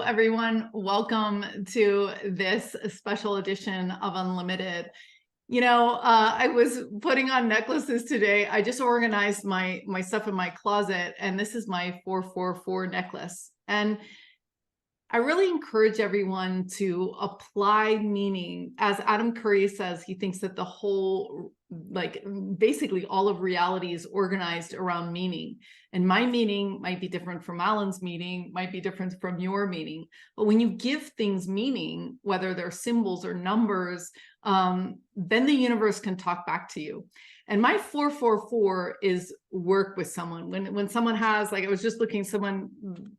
everyone. Welcome to this special edition of Unlimited. I was putting on necklaces today. I just organized my stuff in my closet, and this is my 444 necklace. And I really encourage everyone to apply meaning. As Adam Curry says, he thinks that the whole, basically all of reality is organized around meaning. And my meaning might be different from Alan's meaning, might be different from your meaning. But when you give things meaning, whether they're symbols or numbers, then the universe can talk back to you. And my 444 is work with someone. When someone has, I was just looking, someone,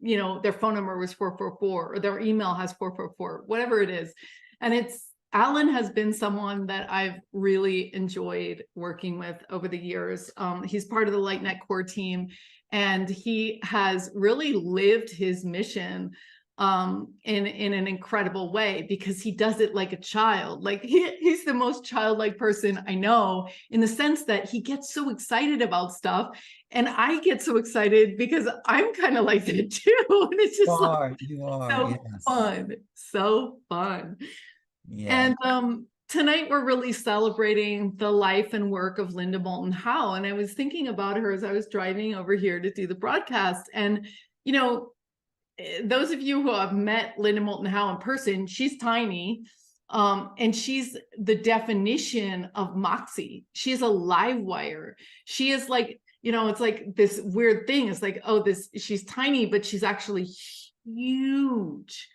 their phone number was 444, or their email has 444, whatever it is. And Alan has been someone that I've really enjoyed working with over the years. He's part of the LightNet core team, and he has really lived his mission in an incredible way, because he does it like a child. He's the most childlike person I know, in the sense that he gets so excited about stuff, and I get so excited because I'm kind of like that too. And it's just so fun. Yeah. And tonight we're really celebrating the life and work of Linda Moulton Howe. And I was thinking about her as I was driving over here to do the broadcast. And those of you who have met Linda Moulton Howe in person, she's tiny, and she's the definition of moxie. She's a live wire. She is it's like this weird thing. It's like, she's tiny, but she's actually huge.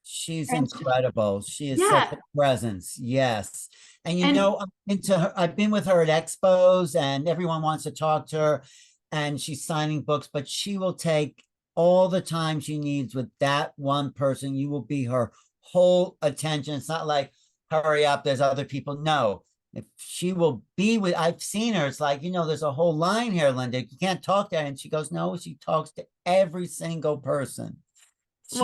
She's incredible. She is such a presence. Yes. And I'm into her. I've been with her at expos, and everyone wants to talk to her, and she's signing books, but she will take all the time she needs with that one person. You will be her whole attention. It's not like, hurry up, there's other people. No, if she will be with, I've seen her, it's like, there's a whole line here, Linda, you can't talk to her. And she goes, no, she talks to every single person. She's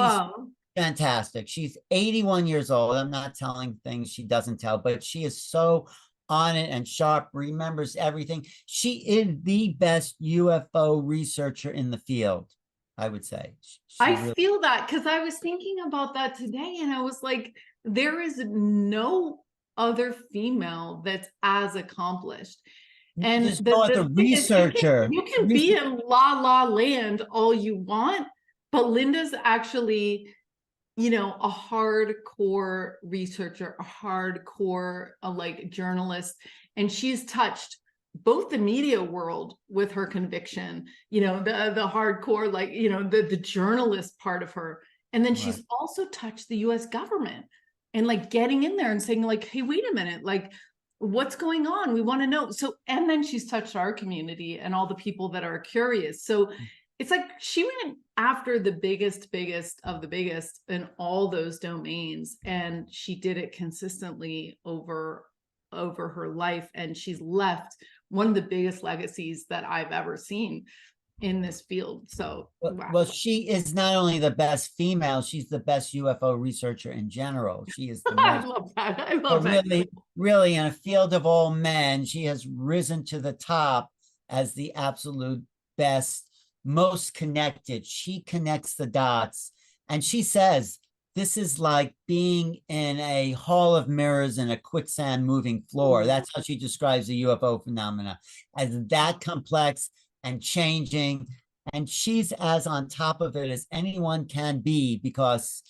fantastic. She's 81 years old. I'm not telling things she doesn't tell, but she is so on it and sharp, remembers everything. She is the best UFO researcher in the field, I would say. I feel that, because I was thinking about that today, and I was like, there is no other female that's as accomplished. And the researcher. You can be in la la land all you want, but Linda's actually, a hardcore researcher, a hardcore journalist, and she's touched both the media world with her conviction, the hardcore, the journalist part of her. And then she's also touched the US government, and getting in there and saying hey, wait a minute, what's going on? We want to know. So, and then she's touched our community and all the people that are curious. So it's like she went after the biggest of the biggest in all those domains, and she did it consistently over her life. And she's left one of the biggest legacies that I've ever seen in this field. So, well, she is not only the best female, she's the best UFO researcher in general. She is the most, I love that. I love that. Really, in a field of all men, she has risen to the top as the absolute best, most connected. She connects the dots, and she says, this is like being in a hall of mirrors in a quicksand moving floor. That's how she describes the UFO phenomena, as that complex and changing. And she's as on top of it as anyone can be, because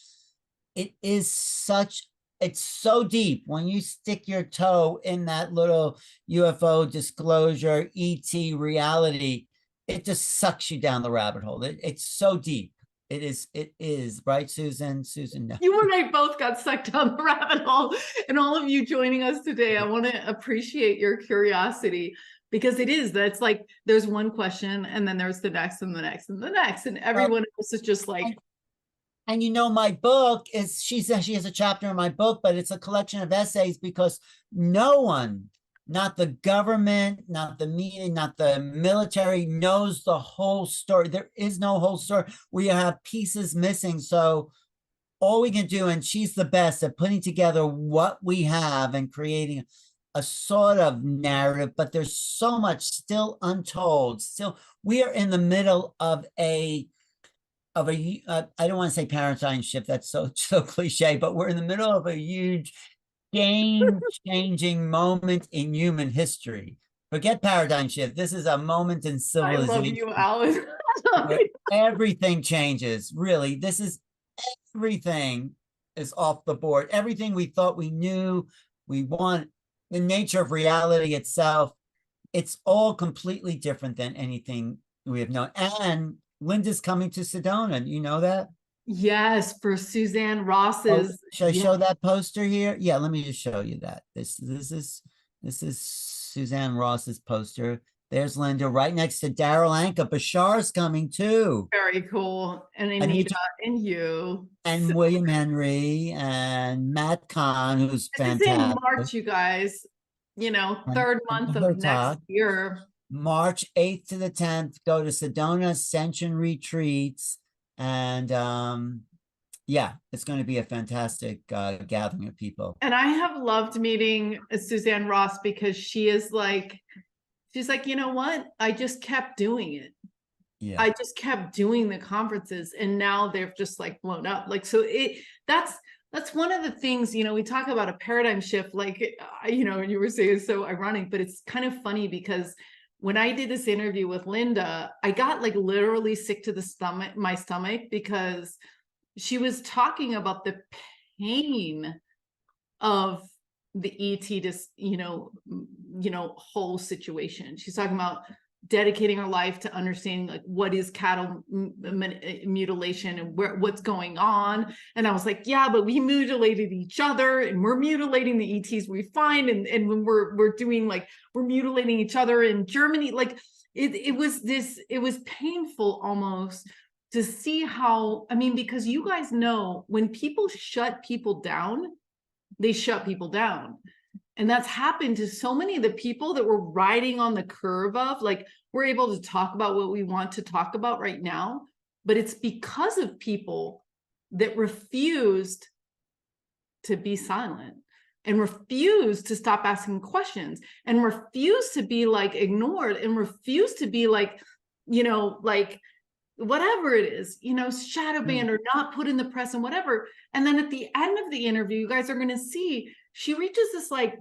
it's so deep. When you stick your toe in that little UFO disclosure, ET reality, it just sucks you down the rabbit hole. It's so deep. It is, right, Susan? No. You and I both got sucked down the rabbit hole. And all of you joining us today, I want to appreciate your curiosity, because that's like, there's one question, and then there's the next and the next and the next, and everyone else is just like. And my book is, she has a chapter in my book, but it's a collection of essays, because no one, not the government, not the media, not the military, knows the whole story. There is no whole story. We have pieces missing. So all we can do, and she's the best at putting together what we have and creating a sort of narrative, but there's so much still untold. Still, we are in the middle of a of I don't want to say paradigm shift. That's so cliche, but we're in the middle of a huge game-changing moment in human history. Forget paradigm shift. This is a moment in I love civilization you, Alice. where everything changes. Really, this is everything is off the board. Everything we thought we knew, we want, the nature of reality itself, it's all completely different than anything we have known. And Linda's coming to Sedona. You know that? Yes, for Suzanne Oh, Ross's. should I Yeah, show that poster here? Yeah, let me just show you that. This is Suzanne Ross's poster. There's Linda right next to Daryl Anka. Bashar's coming too. very cool. And And Anita and you. So and William Henry and Matt Kahn, who's this is in fantastic. March, you guys. You know, And, third and month her of next talk. year. March 8th to the 10th, go to Sedona Ascension Retreats. And yeah, it's going to be a fantastic gathering of people. And I have loved meeting Suzanne Ross because she's like, you know what? I just kept doing it. Yeah. I just kept doing the conferences, and now they've just like blown up. Like, so that's one of the things, you know, we talk about a paradigm shift, like, you know, you were saying it's so ironic, but it's kind of funny because when I did this interview with Linda, I got like literally sick to my stomach, because she was talking about the pain of the ET, just, whole situation. She's talking about dedicating her life to understanding like what is cattle mutilation and what's going on. And I was like, yeah, but we mutilated each other, and we're mutilating the ETs we find, and when we're doing like, we're mutilating each other in Germany. Like it was painful almost to see how, I mean, because you guys know when people shut people down, they shut people down. And that's happened to so many of the people that we're riding on the curve of, like, we're able to talk about what we want to talk about right now, but it's because of people that refused to be silent and refused to stop asking questions and refused to be like ignored and refused to be like, like whatever it is, shadow banned or not put in the press and whatever. And then at the end of the interview, you guys are going to see, she reaches this like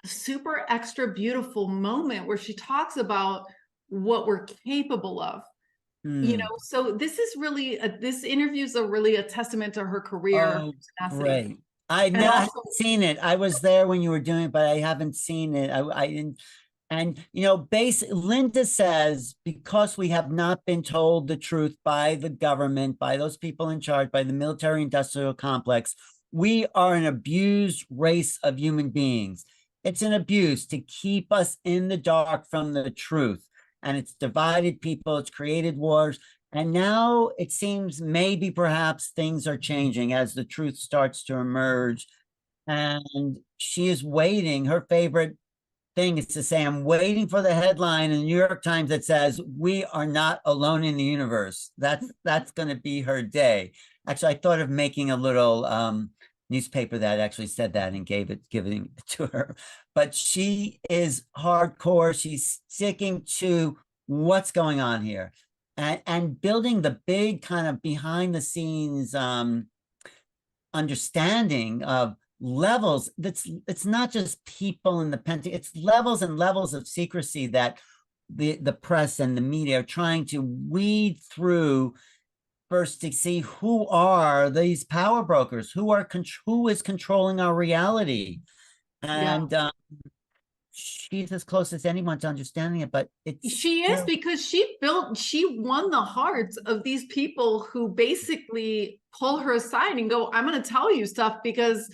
super extra beautiful moment where she talks about what we're capable of. So this is really this interview is really a testament to her career. Oh, tenacity. great. I And know I also, haven't seen it. I was there when you were doing it, but I haven't seen it. I didn't. And Linda says, because we have not been told the truth by the government, by those people in charge, by the military industrial complex, we are an abused race of human beings. It's an abuse to keep us in the dark from the truth. And it's divided people, it's created wars. And now it seems maybe perhaps things are changing as the truth starts to emerge. And she is waiting. Her favorite thing is to say, I'm waiting for the headline in the New York Times that says, we are not alone in the universe. That's going to be her day. Actually, I thought of making a little newspaper that actually said that and giving it to her. But she is hardcore. She's sticking to what's going on here and building the big kind of behind the scenes understanding of levels. It's not just people in the Pentagon, it's levels and levels of secrecy that the press and the media are trying to weed through first to see who are these power brokers, who is controlling our reality. And she's as close as anyone to understanding it, but she is, because she won the hearts of these people who basically pull her aside and go, I'm going to tell you stuff because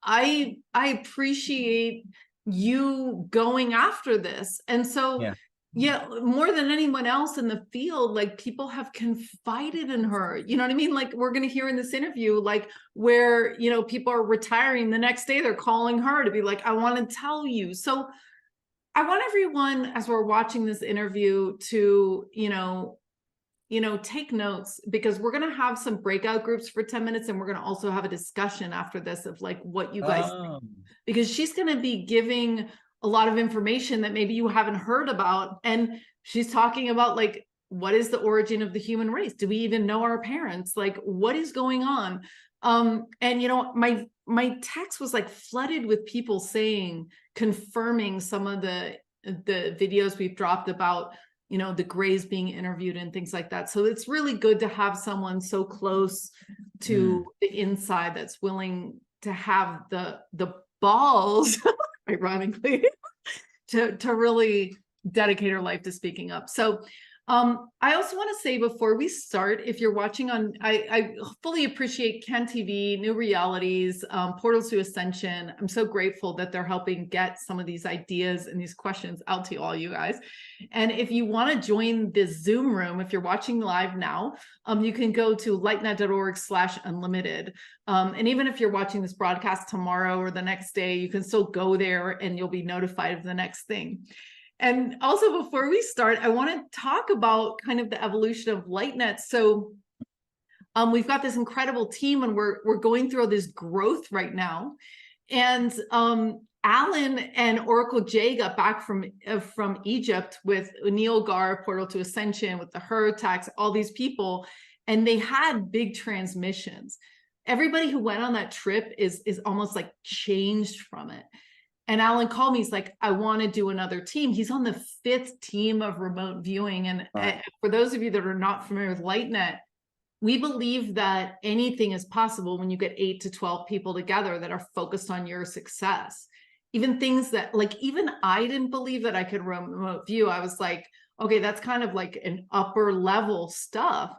I appreciate you going after this. And so, more than anyone else in the field, like, people have confided in her, you know what I mean? Like, we're going to hear in this interview, like, where, people are retiring the next day, they're calling her to be like, I want to tell you. So I want everyone, as we're watching this interview, to, take notes, because we're going to have some breakout groups for 10 minutes. And we're going to also have a discussion after this of like what you guys think, because she's going to be giving a lot of information that maybe you haven't heard about. And she's talking about like what is the origin of the human race? Do we even know our parents? Like, what is going on? And you know, my text was like flooded with people saying, confirming some of the videos we've dropped about, you know, the Greys being interviewed and things like that. So it's really good to have someone so close to the inside that's willing to have the balls, ironically, to really dedicate her life to speaking up. So I also want to say before we start, if you're watching on, I fully appreciate Ken TV, New Realities, Portals to Ascension. I'm so grateful that they're helping get some of these ideas and these questions out to all you guys. And if you want to join this Zoom room, if you're watching live now, you can go to lightnet.org/unlimited. And even if you're watching this broadcast tomorrow or the next day, you can still go there and you'll be notified of the next thing. And also, before we start, I want to talk about kind of the evolution of LightNet. So we've got this incredible team and we're going through all this growth right now. And Alan and Oracle J got back from Egypt with Neil Gar, Portal to Ascension, with the Her attacks, all these people, and they had big transmissions. Everybody who went on that trip is almost like changed from it. And Alan called me, he's like, I want to do another team. He's on the 5th team of remote viewing. And for those of you that are not familiar with LightNet, we believe that anything is possible when you get 8 to 12 people together that are focused on your success. Even things that, like, even I didn't believe that I could remote view. I was like, okay, that's kind of like an upper level stuff.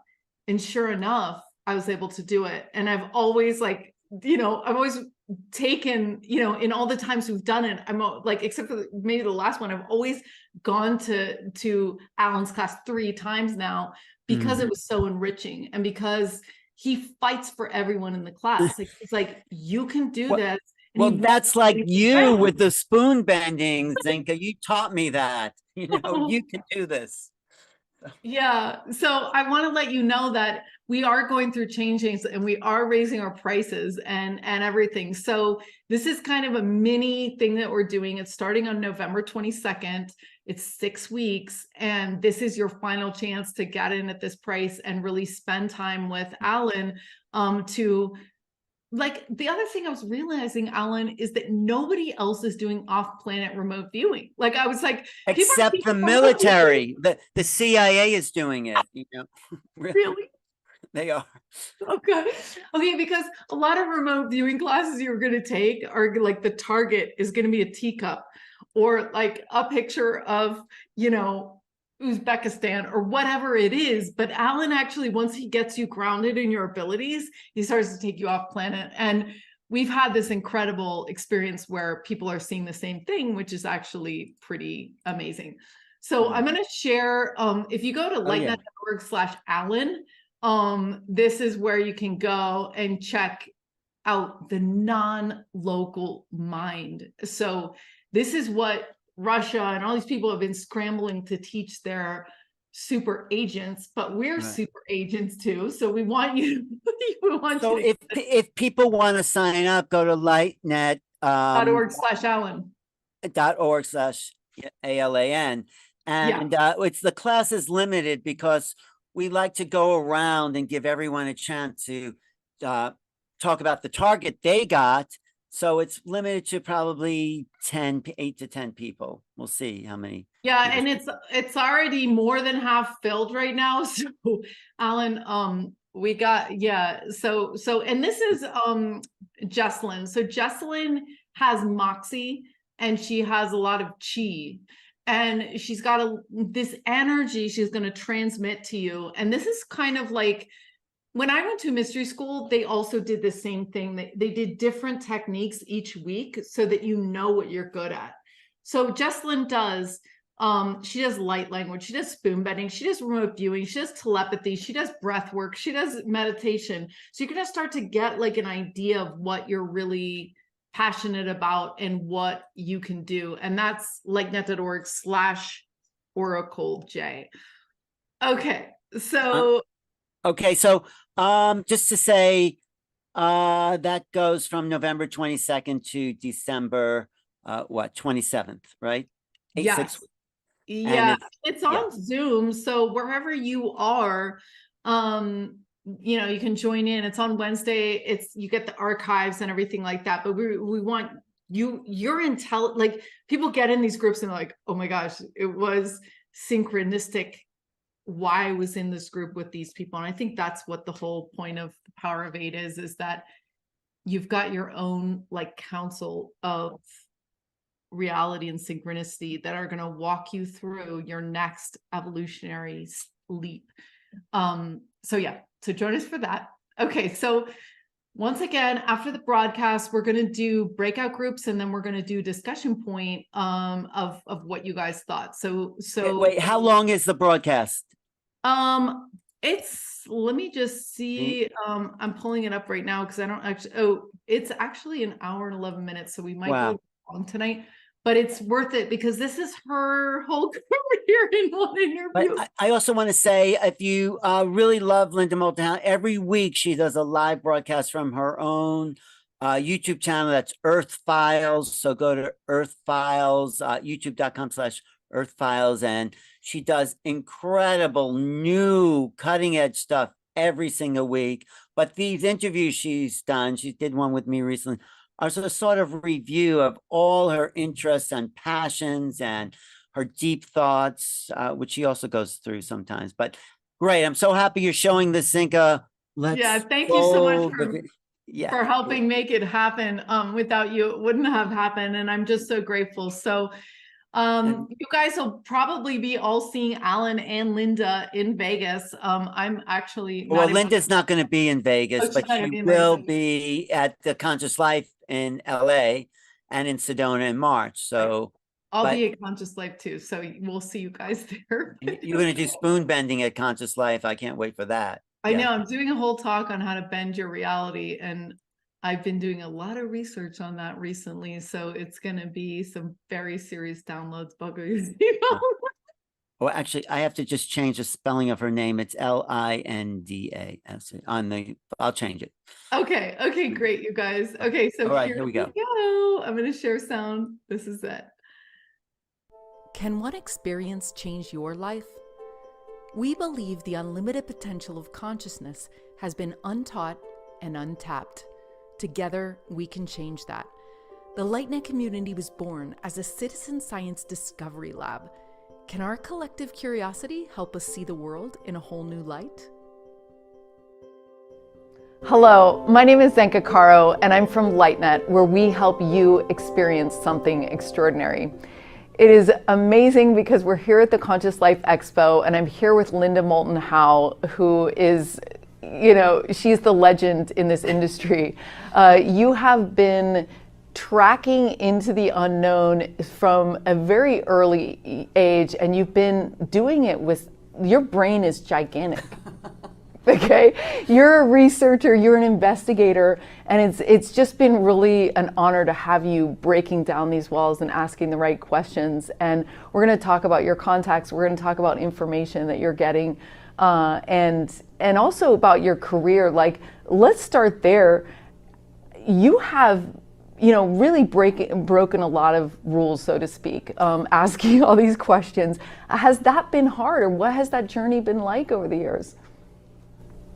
And sure enough, I was able to do it. And I've always like, you know, I've always taken, you know, in all the times we've done it, I'm like, except for maybe the last one, I've always gone to Alan's class 3 times now because it was so enriching and because he fights for everyone in the class. Like, it's like, you can do this. Well, that's like you with the spoon bending, Zinka. You taught me that. You know, you can do this. Yeah. So I want to let you know that we are going through changings and we are raising our prices and everything. So this is kind of a mini thing that we're doing. It's starting on November 22nd. It's 6 weeks. And this is your final chance to get in at this price and really spend time with Alan to, like, the other thing I was realizing, Alan, is that nobody else is doing off-planet remote viewing. Like, I was like, except the military, the CIA is doing it, you know. Really? They are. Okay. Okay, because a lot of remote viewing classes you're going to take are like, the target is going to be a teacup or like a picture of, you know, Uzbekistan or whatever it is. But Alan actually, once he gets you grounded in your abilities, he starts to take you off planet. And we've had this incredible experience where people are seeing the same thing, which is actually pretty amazing. So I'm going to share, if you go to lightnet.org/Alan, this is where you can go and check out the non-local mind. So this is what Russia and all these people have been scrambling to teach their super agents, but we're super agents too. So we want you. So if people want to sign up, go to lightnet .org/Alan. .org/ALAN. And it's the class is limited because we like to go around and give everyone a chance to talk about the target they got. So it's limited to probably 8 to 10 people. We'll see how many. Yeah, and it's already more than half filled right now. So Alan, we got, so and this is Jesselyn. So Jesselyn has moxie and she has a lot of chi. And she's got this energy she's going to transmit to you. And this is kind of like, when I went to mystery school, they also did the same thing. They did different techniques each week so that you know what you're good at. So Jesselyn does, she does light language, she does spoon bending, she does remote viewing, she does telepathy, she does breath work, she does meditation. So you're going to start to get like an idea of what you're really passionate about and what you can do. And that's lightnet.org/Oracle J. Okay. So just to say, that goes from November 22nd to December 27th, right? Yes. Yeah, it's on yeah. Zoom. So wherever you are, you can join in. It's on Wednesday. You get the archives and everything like that. But we want you're like people get in these groups and they're like, oh my gosh, it was synchronistic why I was in this group with these people. And I think that's what the whole point of the Power of Eight is that you've got your own like council of reality and synchronicity that are going to walk you through your next evolutionary leap. So join us for that. Okay, so once again, after the broadcast, we're going to do breakout groups, and then we're going to do discussion point of what you guys thought. So Wait, how long is the broadcast? Let me just see. I'm pulling it up right now because I don't actually. It's actually an hour and 11 minutes, so we might go long tonight. But it's worth it because this is her whole career in one interview. But I also want to say, if you really love Linda Moulton Howe, every week she does a live broadcast from her own YouTube channel. That's Earth Files. So go to Earth Files, youtube.com/Earth Files. And she does incredible new cutting edge stuff every single week. But these interviews she's done, she did one with me recently, are a sort of review of all her interests and passions and her deep thoughts, which she also goes through sometimes. But great. I'm so happy you're showing this, Zinka. Thank you so much for helping make it happen. Without you, it wouldn't have happened. And I'm just so grateful. So you guys will probably be all seeing Alan and Linda in Vegas. I'm actually Linda's not going to be in Vegas, but she will be at the Conscious Life in LA and in Sedona in March. So I'll be at Conscious Life too. So we'll see you guys there. You're going to do spoon bending at Conscious Life. I can't wait for that. I know. I'm doing a whole talk on how to bend your reality, and I've been doing a lot of research on that recently. So it's going to be some very serious downloads, buggers. Well, actually, I have to just change the spelling of her name. It's Linda. I'll change it. Okay, great, you guys. Okay, so all right, here we go. I'm going to share sound. This is it. Can one experience change your life? We believe the unlimited potential of consciousness has been untaught and untapped. Together, we can change that. The LightNet community was born as a citizen science discovery lab. Can our collective curiosity help us see the world in a whole new light? Hello, my name is Zenka Caro, and I'm from LightNet, where we help you experience something extraordinary. It is amazing because we're here at the Conscious Life Expo, and I'm here with Linda Moulton Howe, who is, she's the legend in this industry. You have been tracking into the unknown from a very early age, and you've been doing it with, your brain is gigantic. Okay, you're a researcher, you're an investigator, and it's just been really an honor to have you breaking down these walls and asking the right questions. And we're going to talk about your contacts, we're going to talk about information that you're getting, and also about your career. Like, let's start there. You have really broken a lot of rules, so to speak, asking all these questions. Has that been hard, or what has that journey been like over the years?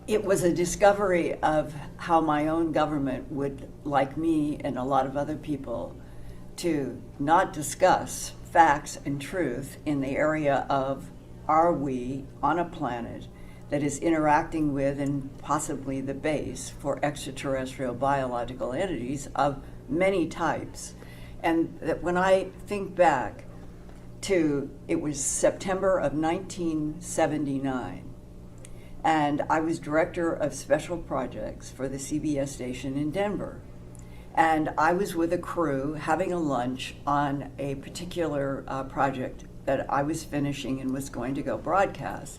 It was a discovery of how my own government would like me and a lot of other people to not discuss facts and truth in the area of, are we on a planet that is interacting with and possibly the base for extraterrestrial biological entities of many types. And that when I think back to, it was September of 1979, and I was director of special projects for the CBS station in Denver. And I was with a crew having a lunch on a particular project that I was finishing and was going to go broadcast.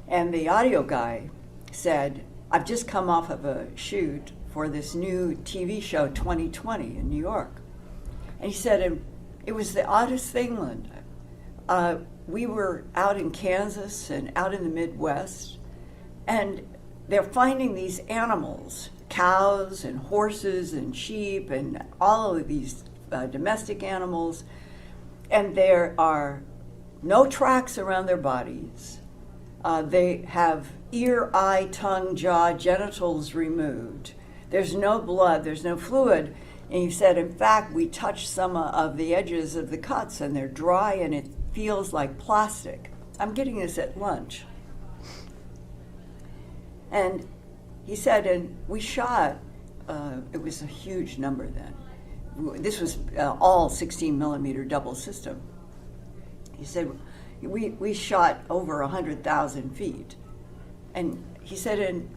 And the audio guy said, I've just come off of a shoot for this new TV show, 2020, in New York. And he said, it was the oddest thing, Linda. We were out in Kansas and out in the Midwest, and they're finding these animals, cows and horses and sheep and all of these domestic animals, and there are no tracks around their bodies. They have ear, eye, tongue, jaw, genitals removed. There's no blood, there's no fluid. And he said, in fact, we touched some of the edges of the cuts and they're dry and it feels like plastic. I'm getting this at lunch. And he said, and we shot, it was a huge number then. This was all 16 millimeter double system. He said, we shot over 100,000 feet. And he said, and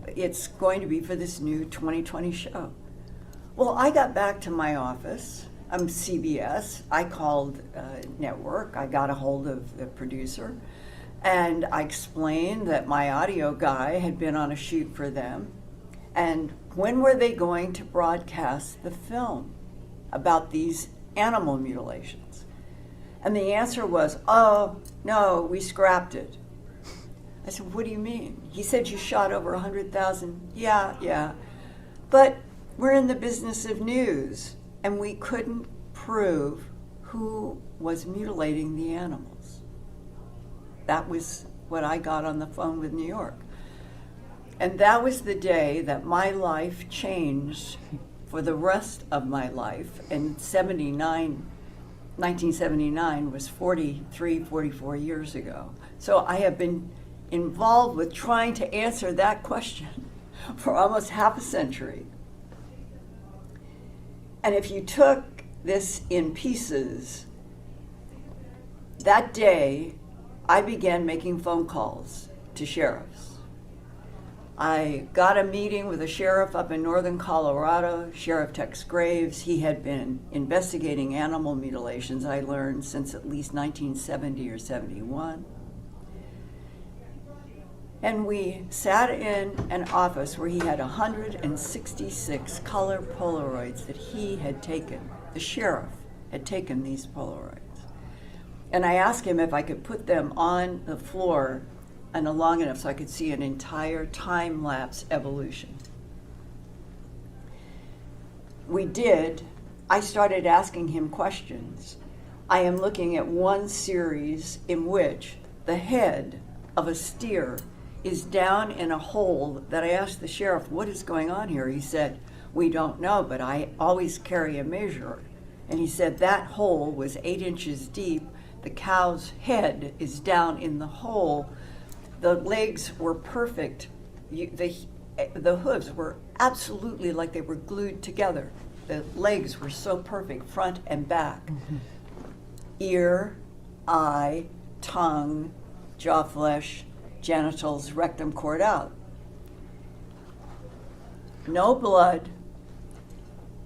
it's going to be for this new 2020 show. Well, I got back to my office. I'm CBS. I called network. I got a hold of the producer. And I explained that my audio guy had been on a shoot for them. And when were they going to broadcast the film about these animal mutilations? And the answer was, oh, no, we scrapped it. I said, what do you mean? He said, you shot over 100,000. Yeah. But we're in the business of news, and we couldn't prove who was mutilating the animals. That was what I got on the phone with New York. And that was the day that my life changed for the rest of my life. And 1979 was 44 years ago. So I have been involved with trying to answer that question for almost half a century. And if you took this in pieces, that day I began making phone calls to sheriffs. I got a meeting with a sheriff up in northern Colorado, Sheriff Tex Graves. He had been investigating animal mutilations, I learned, since at least 1970 or 71. And we sat in an office where he had 166 color Polaroids that he had taken. The sheriff had taken these Polaroids. And I asked him if I could put them on the floor and long enough so I could see an entire time-lapse evolution. We did. I started asking him questions. I am looking at one series in which the head of a steer is down in a hole that I asked the sheriff, what is going on here? He said, we don't know, but I always carry a measure. And he said that hole was 8 inches deep. The cow's head is down in the hole. The legs were perfect. The hooves were absolutely like they were glued together. The legs were so perfect, front and back. Mm-hmm. Ear, eye, tongue, jaw flesh, genitals, rectum cord out. No blood,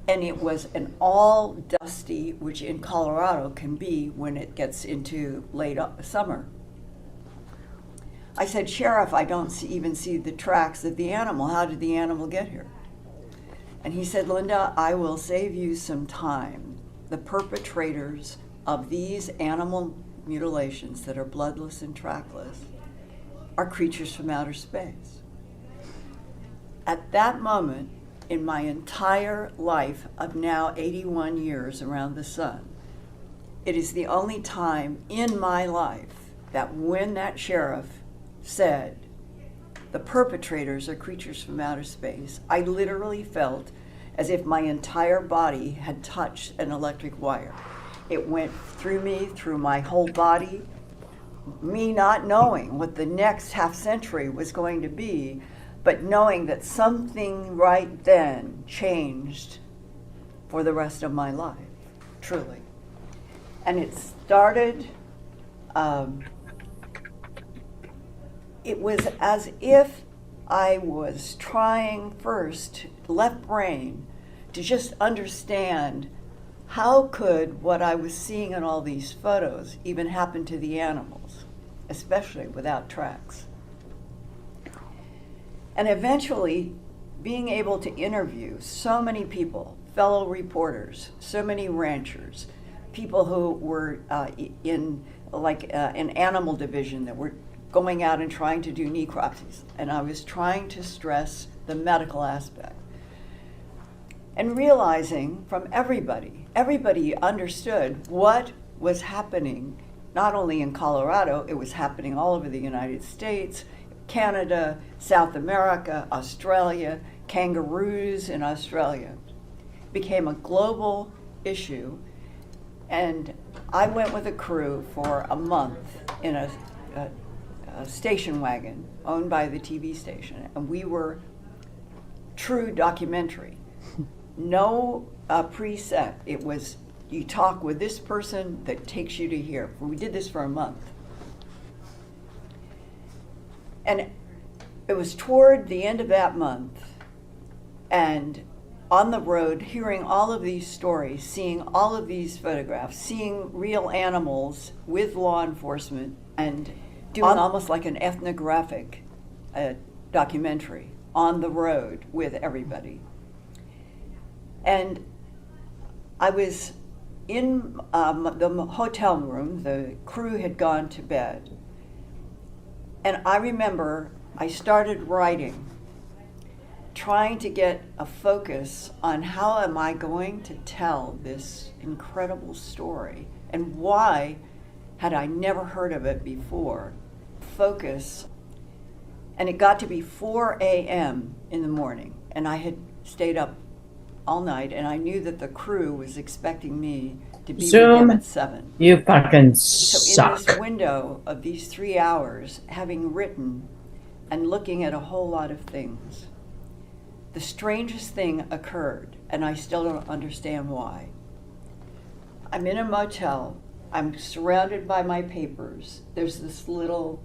and it was an all dusty, which in Colorado can be when it gets into late summer. I said, Sheriff, I don't even see the tracks of the animal. How did the animal get here? And he said, Linda, I will save you some time. The perpetrators of these animal mutilations that are bloodless and trackless are creatures from outer space. At that moment, in my entire life of now 81 years around the sun, it is the only time in my life that when that sheriff said, the perpetrators are creatures from outer space, I literally felt as if my entire body had touched an electric wire. It went through me, through my whole body, me not knowing what the next half century was going to be, but knowing that something right then changed for the rest of my life, truly. And it started, it was as if I was trying first, left brain, to just understand how could what I was seeing in all these photos even happen to the animals, especially without tracks. And eventually being able to interview so many people, fellow reporters, so many ranchers, people who were in an animal division that were going out and trying to do necropsies. And I was trying to stress the medical aspect. And realizing from everybody understood what was happening not only in Colorado, it was happening all over the United States, Canada, South America, Australia, kangaroos in Australia. It became a global issue, and I went with a crew for a month in a station wagon owned by the TV station, and we were true documentary. No preset. It was, you talk with this person that takes you to here. We did this for a month. And it was toward the end of that month, and on the road, hearing all of these stories, seeing all of these photographs, seeing real animals with law enforcement, and doing almost like an ethnographic documentary on the road with everybody. And I was in the hotel room, the crew had gone to bed, and I remember I started writing, trying to get a focus on how am I going to tell this incredible story, and why had I never heard of it before. Focus. And it got to be 4 a.m. in the morning, and I had stayed up all night, and I knew that the crew was expecting me to be with them at 7. You fucking So suck. in this window of these 3 hours, having written and looking at a whole lot of things, the strangest thing occurred, and I still don't understand why. I'm in a motel. I'm surrounded by my papers. There's this little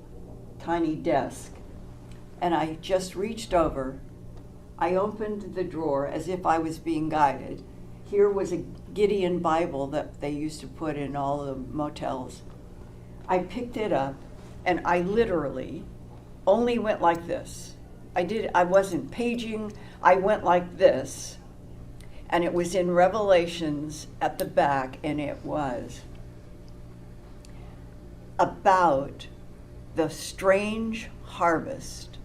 tiny desk, and I just reached over. I opened the drawer as if I was being guided. Here was a Gideon Bible that they used to put in all the motels. I picked it up, and I literally only went like this. I wasn't paging, I went like this, and it was in Revelations at the back, and it was about the strange harvest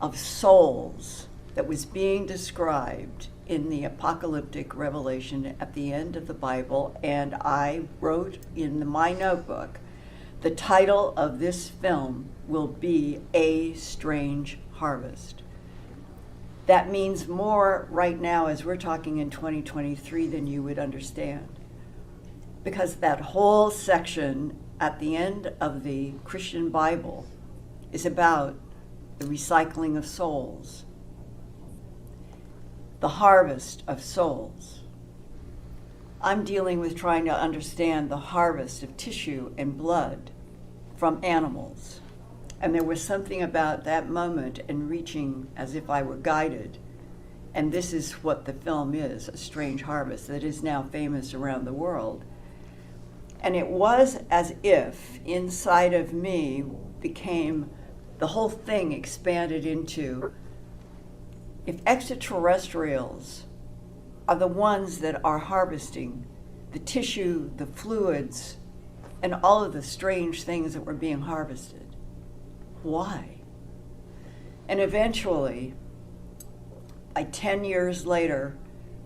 of souls that was being described in the apocalyptic revelation at the end of the Bible. And I wrote in my notebook, the title of this film will be A Strange Harvest. That means more right now as we're talking in 2023 than you would understand. Because that whole section at the end of the Christian Bible is about the recycling of souls, the harvest of souls. I'm dealing with trying to understand the harvest of tissue and blood from animals. And there was something about that moment and reaching as if I were guided. And this is what the film is, A Strange Harvest, that is now famous around the world. And it was as if inside of me became, the whole thing expanded into, if extraterrestrials are the ones that are harvesting the tissue, the fluids, and all of the strange things that were being harvested, why? And eventually, 10 years later,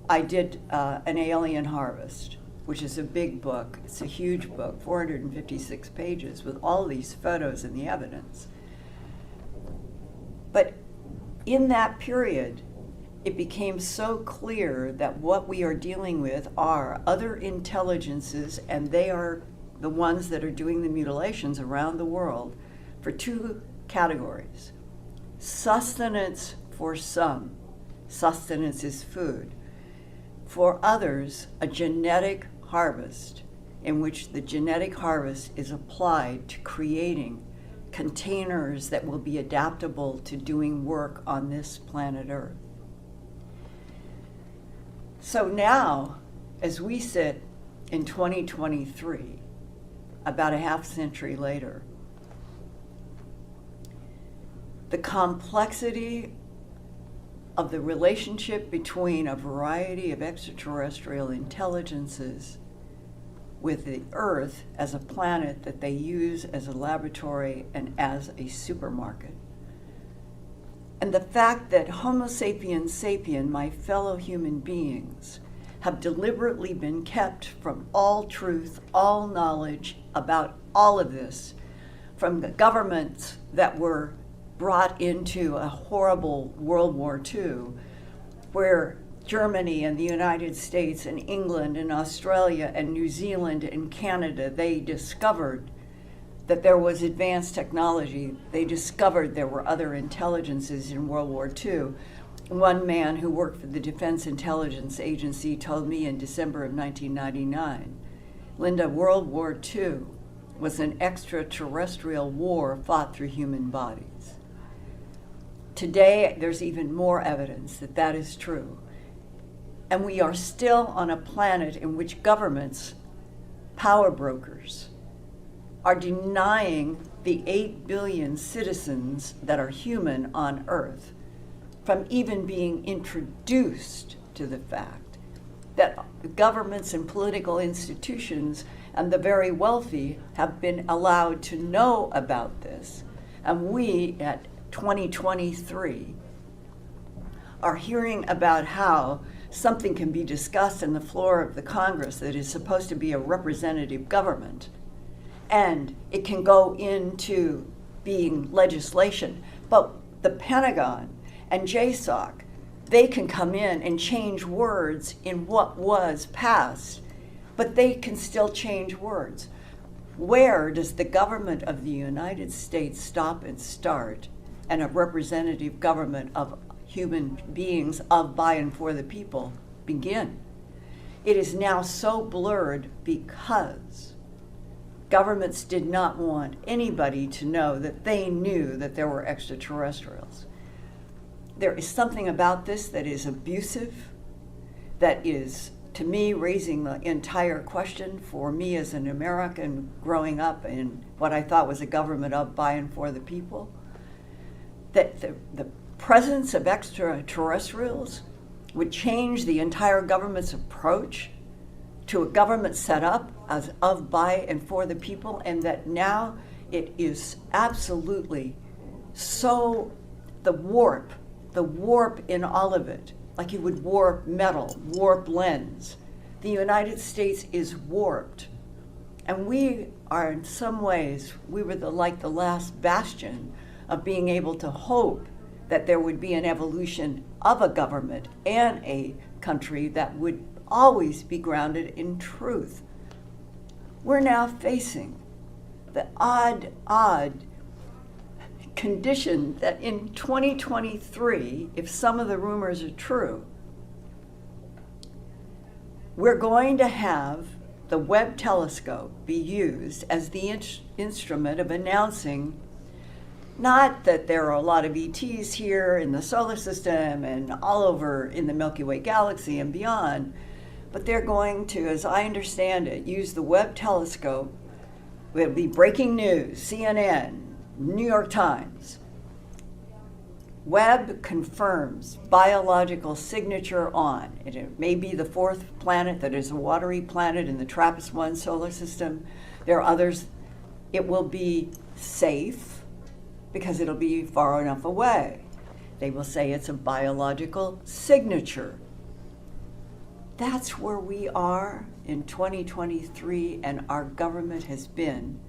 I did an alien harvest, which is a big book. It's a huge book, 456 pages with all these photos and the evidence. But in that period, it became so clear that what we are dealing with are other intelligences, and they are the ones that are doing the mutilations around the world for 2 categories. Sustenance for some. Sustenance is food. For others, a genetic harvest in which the genetic harvest is applied to creating containers that will be adaptable to doing work on this planet Earth. So now, as we sit in 2023, about a half century later, the complexity of the relationship between a variety of extraterrestrial intelligences with the Earth as a planet that they use as a laboratory and as a supermarket. And the fact that Homo sapiens sapien, my fellow human beings, have deliberately been kept from all truth, all knowledge about all of this, from the governments that were brought into a horrible World War II, where Germany and the United States and England and Australia and New Zealand and Canada, they discovered that there was advanced technology. They discovered there were other intelligences in World War II. One man who worked for the Defense Intelligence Agency told me in December of 1999, Linda, World War II was an extraterrestrial war fought through human bodies. Today, there's even more evidence that that is true. And we are still on a planet in which governments, power brokers, are denying the 8 billion citizens that are human on Earth from even being introduced to the fact that governments and political institutions and the very wealthy have been allowed to know about this. And we, at 2023, are hearing about how something can be discussed on the floor of the Congress that is supposed to be a representative government, and it can go into being legislation. But the Pentagon and JSOC, they can come in and change words in what was passed, but they can still change words. Where does the government of the United States stop and start, and a representative government of human beings of, by, and for the people begin? It is now so blurred because governments did not want anybody to know that they knew that there were extraterrestrials. There is something about this that is abusive, that is, to me, raising the entire question for me as an American growing up in what I thought was a government of, by, and for the people. That the presence of extraterrestrials would change the entire government's approach to a government set up as of, by, and for the people, and that now it is absolutely so, the warp in all of it, like you would warp metal, warp lens. The United States is warped. And we are, in some ways, we were like the last bastion of being able to hope that there would be an evolution of a government and a country that would always be grounded in truth. We're now facing the odd condition that in 2023, if some of the rumors are true, we're going to have the Webb telescope be used as the instrument of announcing not that there are a lot of ETs here in the solar system and all over in the Milky Way galaxy and beyond, but they're going to, as I understand it, use the Webb telescope. It'll be breaking news, CNN, New York Times. Webb confirms biological signature on, and it may be the fourth planet that is a watery planet in the TRAPPIST-1 solar system. There are others. It will be safe because it'll be far enough away. They will say it's a biological signature. That's where we are in 2023, and our government has been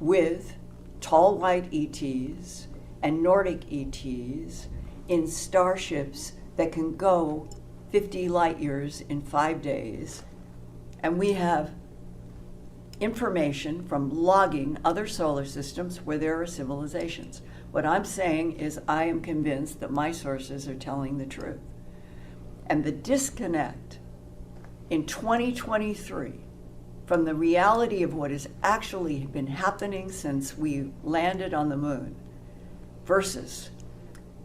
with tall white ETs and Nordic ETs in starships that can go 50 light years in 5 days. And we have information from logging other solar systems where there are civilizations. What I'm saying is I am convinced that my sources are telling the truth. And the disconnect in 2023 from the reality of what has actually been happening since we landed on the moon versus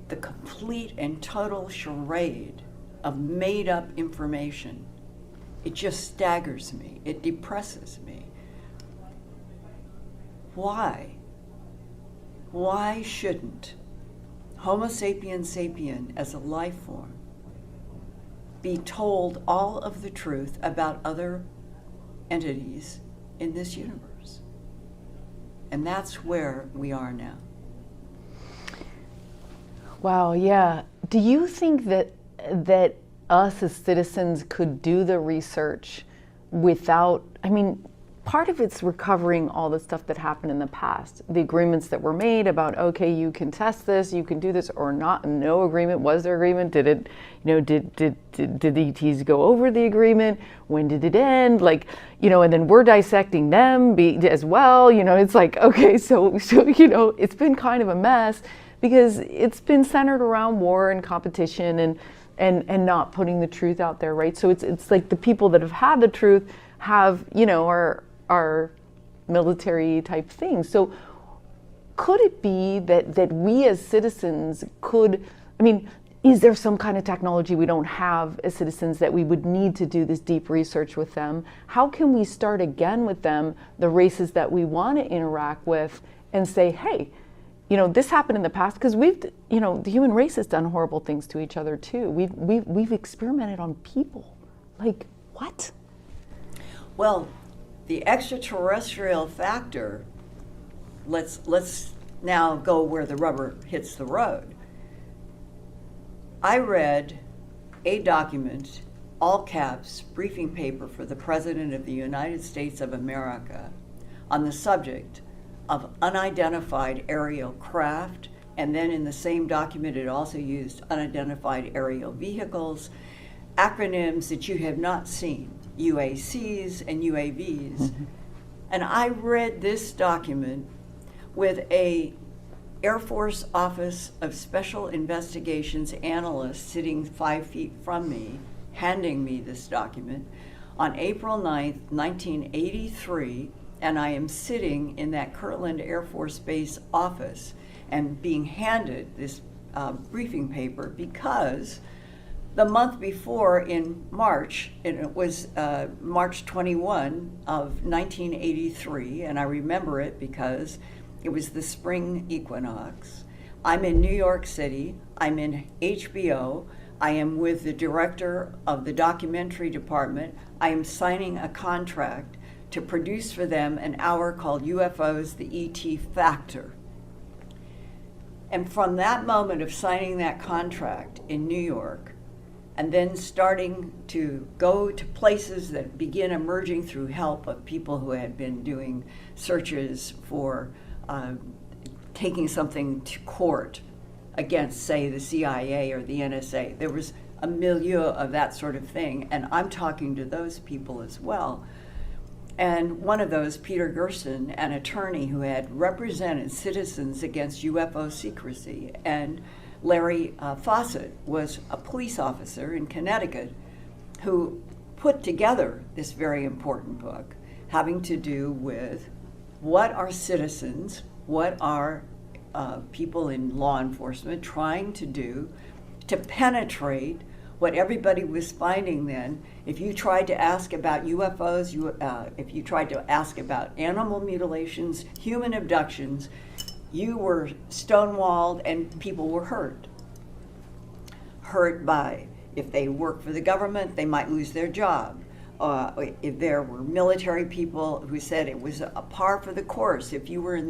the complete and total charade of made-up information, it just staggers me. It depresses me. Why? Why shouldn't Homo sapiens sapien as a life form be told all of the truth about other entities in this universe? And that's where we are now. Wow, yeah. Do you think that us as citizens could do the research without, I mean, part of it's recovering all the stuff that happened in the past, the agreements that were made about, okay, you can test this, you can do this, or not. No agreement. Was there agreement? Did it, did the ETs go over the agreement? When did it end? Like, and then we're dissecting them as well. It's like, okay, so it's been kind of a mess because it's been centered around war and competition and not putting the truth out there, right? So it's like the people that have had the truth have, are military type things. So could it be that we as citizens could, is there some kind of technology we don't have as citizens that we would need to do this deep research with them? How can we start again with them, the races that we want to interact with, and say, hey, this happened in the past, because the human race has done horrible things to each other too. We've experimented on people. Like, what? Well, the extraterrestrial factor, let's now go where the rubber hits the road. I read a document, all caps, briefing paper for the President of the United States of America on the subject of unidentified aerial craft, and then in the same document it also used unidentified aerial vehicles, acronyms that you have not seen, UACs and UAVs. Mm-hmm. And I read this document with a Air Force Office of Special Investigations analyst sitting 5 feet from me, handing me this document on April 9th, 1983, and I am sitting in that Kirtland Air Force Base office and being handed this briefing paper because the month before, in March, and it was March 21 of 1983, and I remember it because it was the spring equinox. I'm in New York City, I'm in HBO, I am with the director of the documentary department, I am signing a contract to produce for them an hour called UFOs, the ET Factor. And from that moment of signing that contract in New York, and then starting to go to places that begin emerging through help of people who had been doing searches for taking something to court against, say, the CIA or the NSA. There was a milieu of that sort of thing, and I'm talking to those people as well. And one of those, Peter Gerson, an attorney who had represented citizens against UFO secrecy, and Larry Fawcett was a police officer in Connecticut who put together this very important book having to do with what are citizens, what are people in law enforcement trying to do to penetrate what everybody was finding then. If you tried to ask about UFOs, if you tried to ask about animal mutilations, human abductions, you were stonewalled and people were hurt. Hurt by, if they worked for the government, they might lose their job. If there were military people who said it was a par for the course, if you were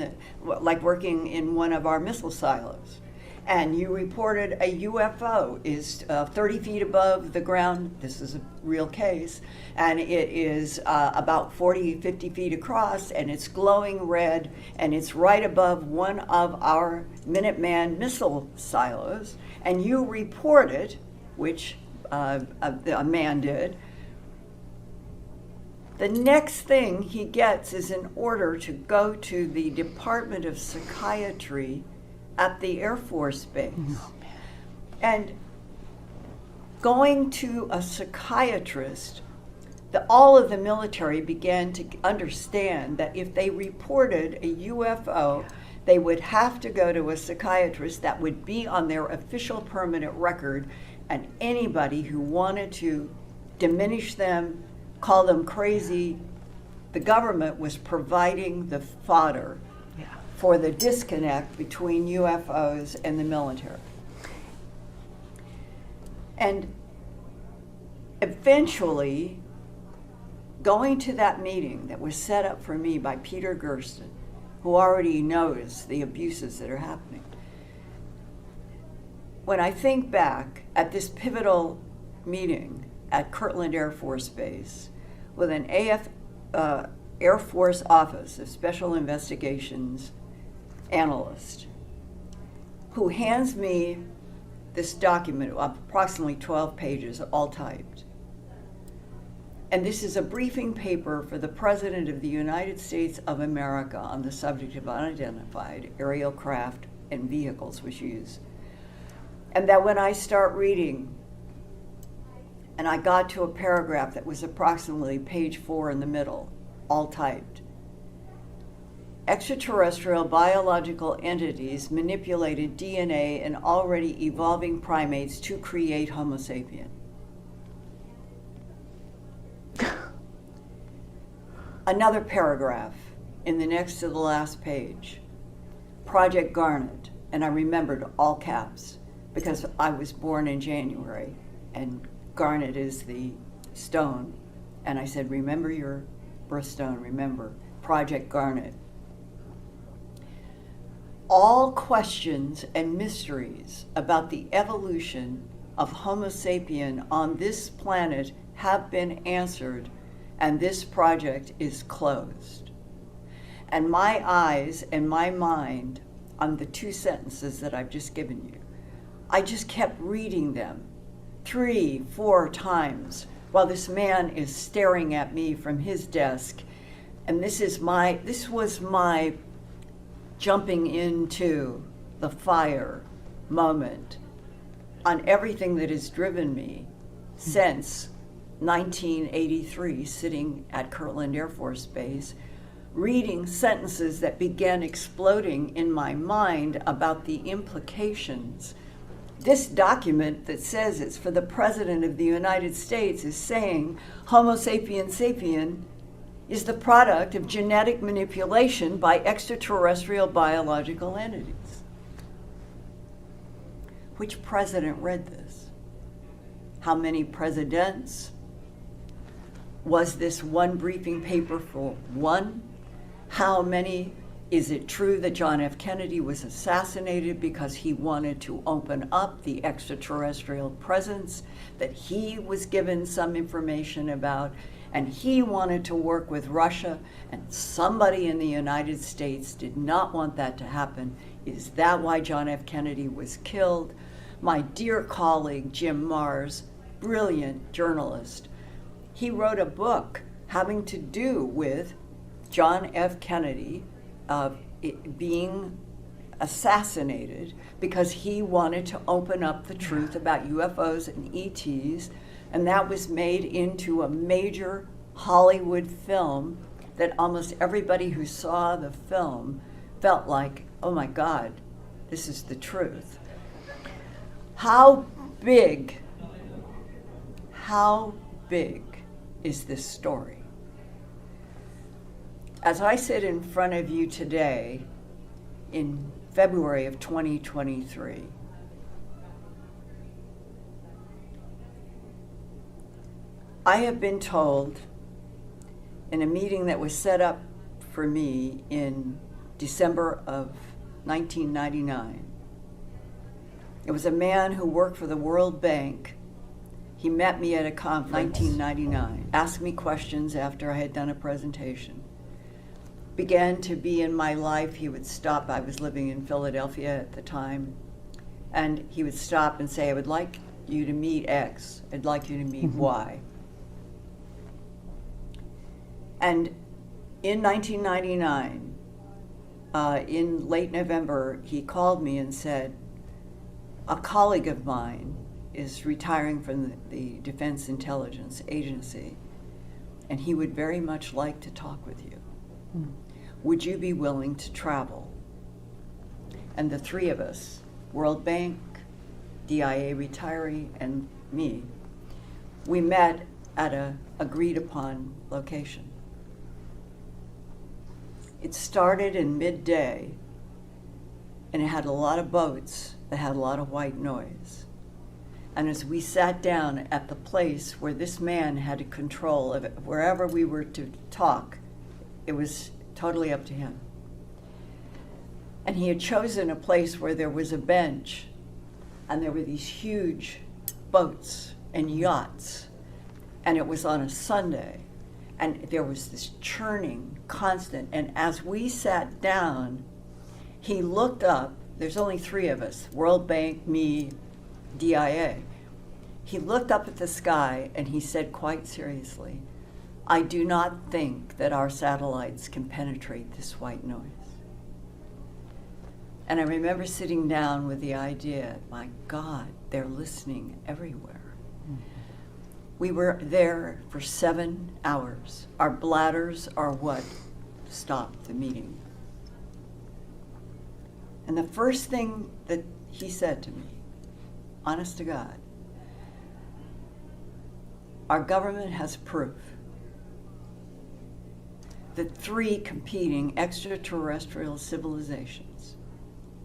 like working in one of our missile silos, and you reported a UFO is 30 feet above the ground, this is a real case, and it is about 40, 50 feet across, and it's glowing red, and it's right above one of our Minuteman missile silos, and you report it, which a man did. The next thing he gets is an order to go to the Department of Psychiatry at the Air Force Base. Oh, and going to a psychiatrist, all of the military began to understand that if they reported a UFO, they would have to go to a psychiatrist that would be on their official permanent record, and anybody who wanted to diminish them, call them crazy, the government was providing the fodder for the disconnect between UFOs and the military. And eventually, going to that meeting that was set up for me by Peter Gerson, who already knows the abuses that are happening, when I think back at this pivotal meeting at Kirtland Air Force Base with an Air Force Office of Special Investigations analyst who hands me this document of approximately 12 pages, all typed. And this is a briefing paper for the President of the United States of America on the subject of unidentified aerial craft and vehicles was used. And that when I start reading, and I got to a paragraph that was approximately page 4 in the middle, all typed. Extraterrestrial biological entities manipulated DNA in already evolving primates to create Homo sapien. Another paragraph in the next to the last page, Project Garnet, and I remembered all caps because I was born in January and Garnet is the stone. And I said, remember your birthstone, remember, Project Garnet. All questions and mysteries about the evolution of Homo sapien on this planet have been answered, and this project is closed. And my eyes and my mind on the 2 sentences that I've just given you, I just kept reading them 3, 4 times while this man is staring at me from his desk. And this was my jumping into the fire moment on everything that has driven me since 1983, sitting at Kirtland Air Force Base, reading sentences that began exploding in my mind about the implications. This document that says it's for the President of the United States is saying Homo sapiens sapien is the product of genetic manipulation by extraterrestrial biological entities. Which president read this? How many presidents? Was this one briefing paper for one? How many? Is it true that John F. Kennedy was assassinated because he wanted to open up the extraterrestrial presence that he was given some information about, and he wanted to work with Russia, and somebody in the United States did not want that to happen? Is that why John F. Kennedy was killed? My dear colleague, Jim Marrs, brilliant journalist, he wrote a book having to do with John F. Kennedy being assassinated because he wanted to open up the truth about UFOs and ETs, and that was made into a major Hollywood film that almost everybody who saw the film felt like, oh my God, this is the truth. How big is this story? As I sit in front of you today, in February of 2023, I have been told in a meeting that was set up for me in December of 1999. It was a man who worked for the World Bank. He met me at a conference in 1999, asked me questions after I had done a presentation. Began to be in my life. He would stop. I was living in Philadelphia at the time. And he would stop and say, I would like you to meet X. I'd like you to meet Y. And in 1999, in late November, he called me and said, a colleague of mine is retiring from the Defense Intelligence Agency, and he would very much like to talk with you. Would you be willing to travel? And the 3 of us, World Bank, DIA retiree, and me, we met at an agreed upon location. It started in midday, and it had a lot of boats that had a lot of white noise. And as we sat down at the place where this man had control of it, wherever we were to talk, it was totally up to him. And he had chosen a place where there was a bench, and there were these huge boats and yachts. And it was on a Sunday. And there was this churning, constant. And as we sat down, he looked up. There's only 3 of us, World Bank, me, DIA. He looked up at the sky and he said quite seriously, "I do not think that our satellites can penetrate this white noise." And I remember sitting down with the idea, my God, they're listening everywhere. We were there for 7 hours. Our bladders are what stopped the meeting. And the first thing that he said to me, honest to God, our government has proof that 3 competing extraterrestrial civilizations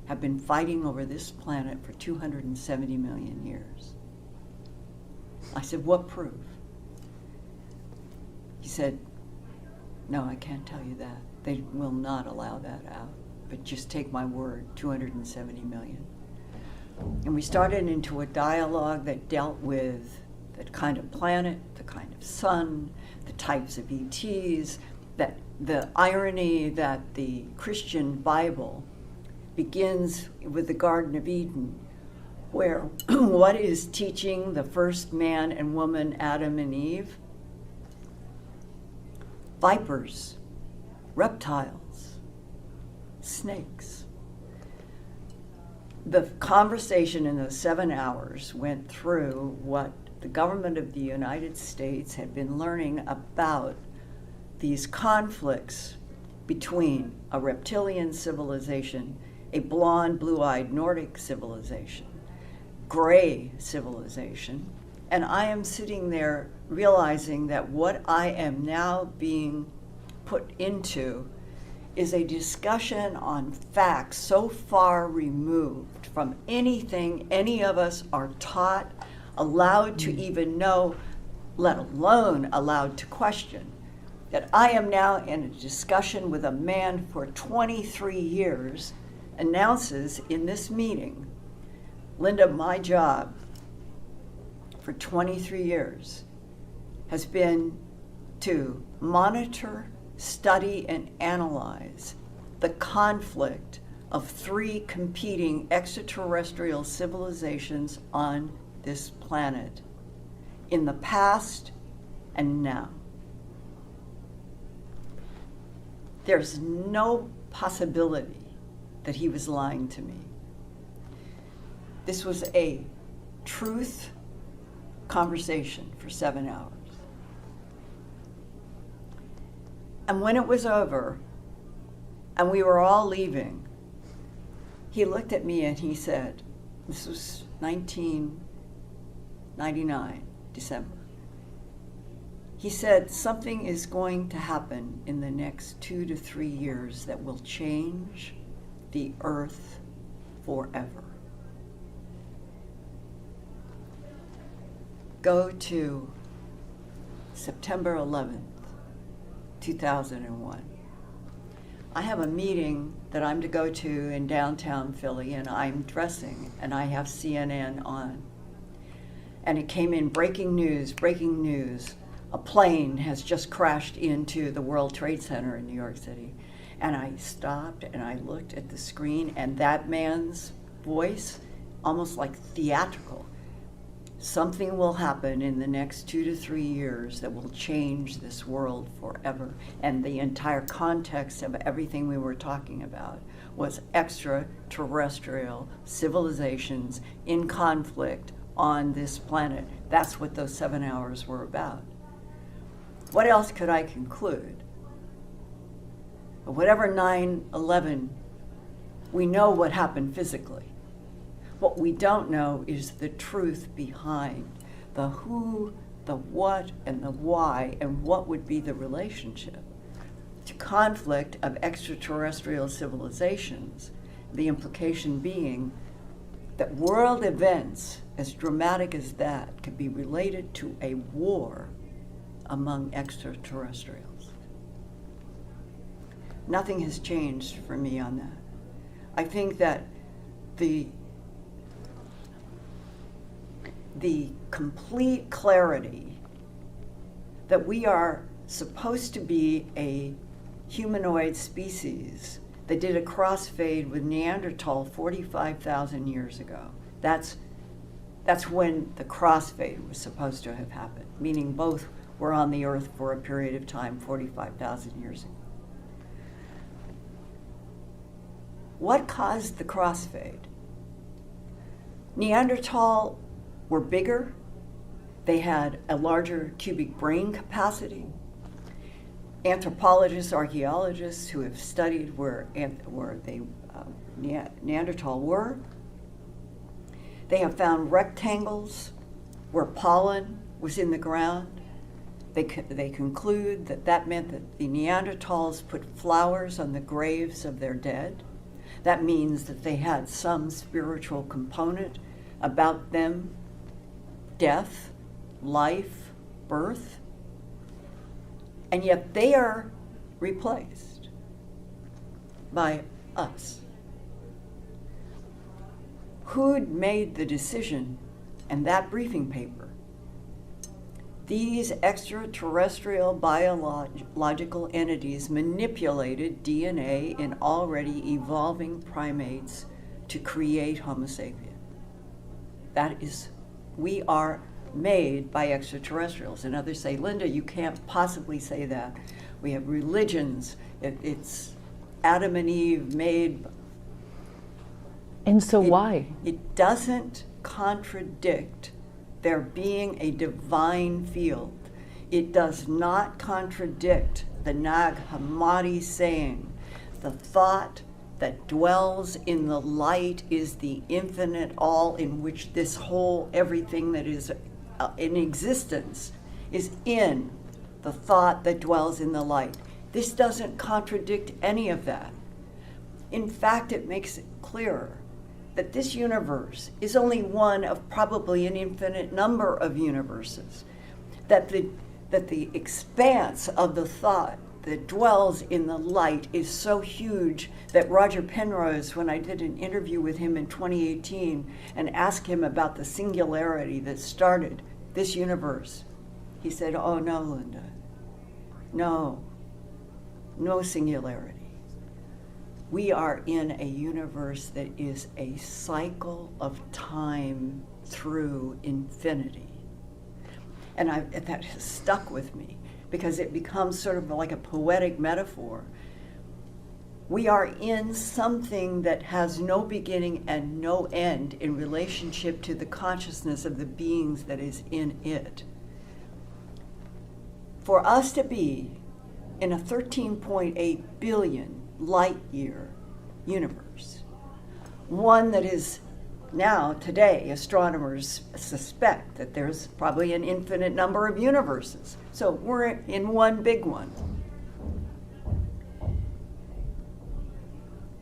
have been fighting over this planet for 270 million years. I said, what proof? He said, no, I can't tell you that. They will not allow that out. But just take my word, 270 million. And we started into a dialogue that dealt with the kind of planet, the kind of sun, the types of ETs, that the irony that the Christian Bible begins with the Garden of Eden, where what is teaching the first man and woman, Adam and Eve? Vipers, reptiles, snakes. The conversation in those 7 hours went through what the government of the United States had been learning about these conflicts between a reptilian civilization, a blonde, blue-eyed Nordic civilization, gray civilization, and I am sitting there realizing that what I am now being put into is a discussion on facts so far removed from anything any of us are taught, allowed to even know, let alone allowed to question, that I am now in a discussion with a man for 23 years announces in this meeting, Linda, my job for 23 years has been to monitor, study, and analyze the conflict of 3 competing extraterrestrial civilizations on this planet in the past and now. There's no possibility that he was lying to me. This was a truth conversation for 7 hours. And when it was over, and we were all leaving, he looked at me and he said, this was 1999, December. He said, something is going to happen in the next 2 to 3 years that will change the earth forever. Go to September 11th, 2001. I have a meeting that I'm to go to in downtown Philly, and I'm dressing, and I have CNN on. And it came in, breaking news, a plane has just crashed into the World Trade Center in New York City. And I stopped and I looked at the screen, and that man's voice, almost like theatrical, something will happen in the next 2 to 3 years that will change this world forever. And the entire context of everything we were talking about was extraterrestrial civilizations in conflict on this planet. That's what those 7 hours were about. What else could I conclude? Whatever 9/11, we know what happened physically. What we don't know is the truth behind the who, the what, and the why, and what would be the relationship to conflict of extraterrestrial civilizations, the implication being that world events as dramatic as that could be related to a war among extraterrestrials. Nothing has changed for me on that. I think that the complete clarity that we are supposed to be a humanoid species that did a crossfade with Neanderthal 45,000 years ago. That's when the crossfade was supposed to have happened, meaning both were on the earth for a period of time 45,000 years ago. What caused the crossfade? Neanderthal were bigger. They had a larger cubic brain capacity. Anthropologists, archaeologists who have studied where Neanderthal were, they have found rectangles where pollen was in the ground. They conclude that meant that the Neanderthals put flowers on the graves of their dead. That means that they had some spiritual component about them: death, life, birth. And yet they are replaced by us. Who'd made the decision in that briefing paper? These extraterrestrial biological entities manipulated DNA in already evolving primates to create Homo sapien. That is, we are made by extraterrestrials. And others say, Linda, you can't possibly say that. We have religions. It's Adam and Eve made. And so why? It doesn't contradict there being a divine field. It does not contradict the Nag Hammadi saying, the thought that dwells in the light is the infinite all, in which this whole everything that is in existence is in the thought that dwells in the light. This doesn't contradict any of that. In fact, it makes it clearer that this universe is only one of probably an infinite number of universes, that the expanse of the thought that dwells in the light is so huge that Roger Penrose, when I did an interview with him in 2018 and asked him about the singularity that started this universe, he said, oh no, Linda, no singularity. We are in a universe that is a cycle of time through infinity. And that has stuck with me because it becomes sort of like a poetic metaphor. We are in something that has no beginning and no end in relationship to the consciousness of the beings that is in it. For us to be in a 13.8 billion light year universe, one that is now, today, astronomers suspect that there's probably an infinite number of universes. So we're in one big one.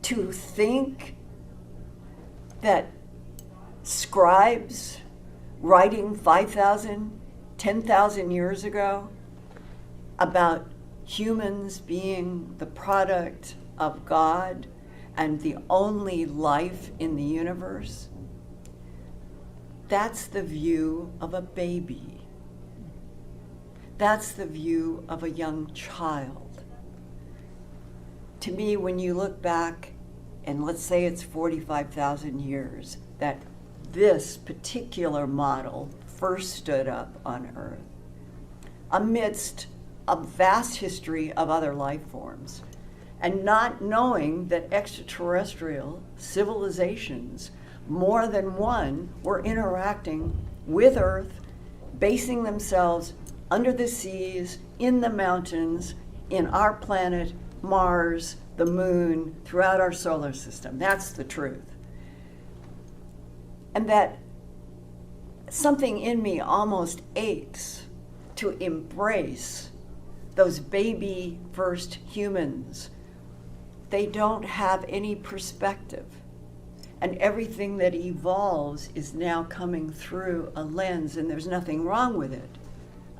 To think that scribes writing 5,000, 10,000 years ago about humans being the product of God and the only life in the universe, that's the view of a baby. That's the view of a young child. To me, when you look back, and let's say it's 45,000 years, that this particular model first stood up on Earth, amidst a vast history of other life forms, and not knowing that extraterrestrial civilizations, more than one, were interacting with Earth, basing themselves under the seas, in the mountains, in our planet, Mars, the moon, throughout our solar system. That's the truth. And that something in me almost aches to embrace those baby first humans. They don't have any perspective. And everything that evolves is now coming through a lens, and there's nothing wrong with it,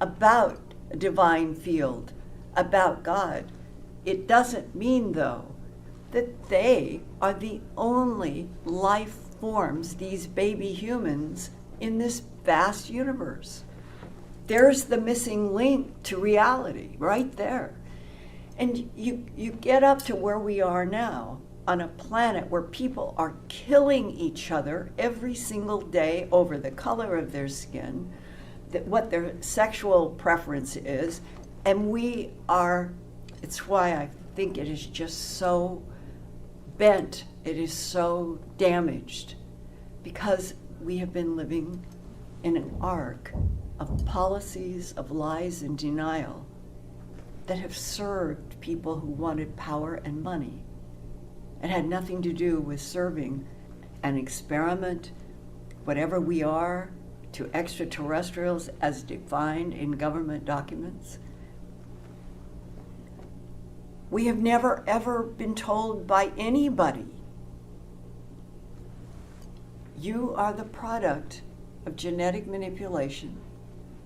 about a divine field, about God. It doesn't mean, though, that they are the only life forms, these baby humans, in this vast universe. There's the missing link to reality right there. And you get up to where we are now on a planet where people are killing each other every single day over the color of their skin, what their sexual preference is, and it's why I think it is just so bent, it is so damaged, because we have been living in an arc of policies of lies and denial that have served people who wanted power and money. It had nothing to do with serving an experiment, whatever we are, to extraterrestrials as defined in government documents. We have never, ever been told by anybody, you are the product of genetic manipulation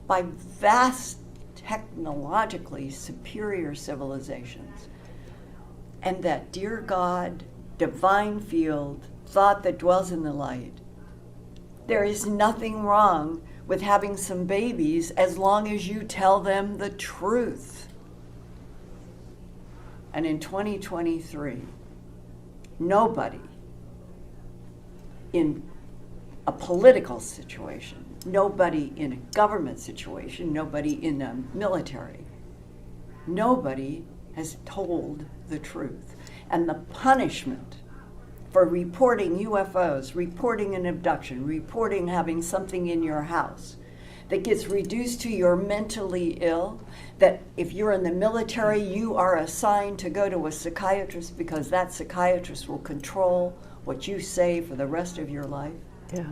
by vast technologically superior civilizations, and that dear God, divine field, thought that dwells in the light, there is nothing wrong with having some babies as long as you tell them the truth. And in 2023, nobody in a political situation, nobody in a government situation, nobody in a military, nobody has told the truth. And the punishment for reporting UFOs, reporting an abduction, reporting having something in your house that gets reduced to you're mentally ill, that if you're in the military, you are assigned to go to a psychiatrist because that psychiatrist will control what you say for the rest of your life. Yeah.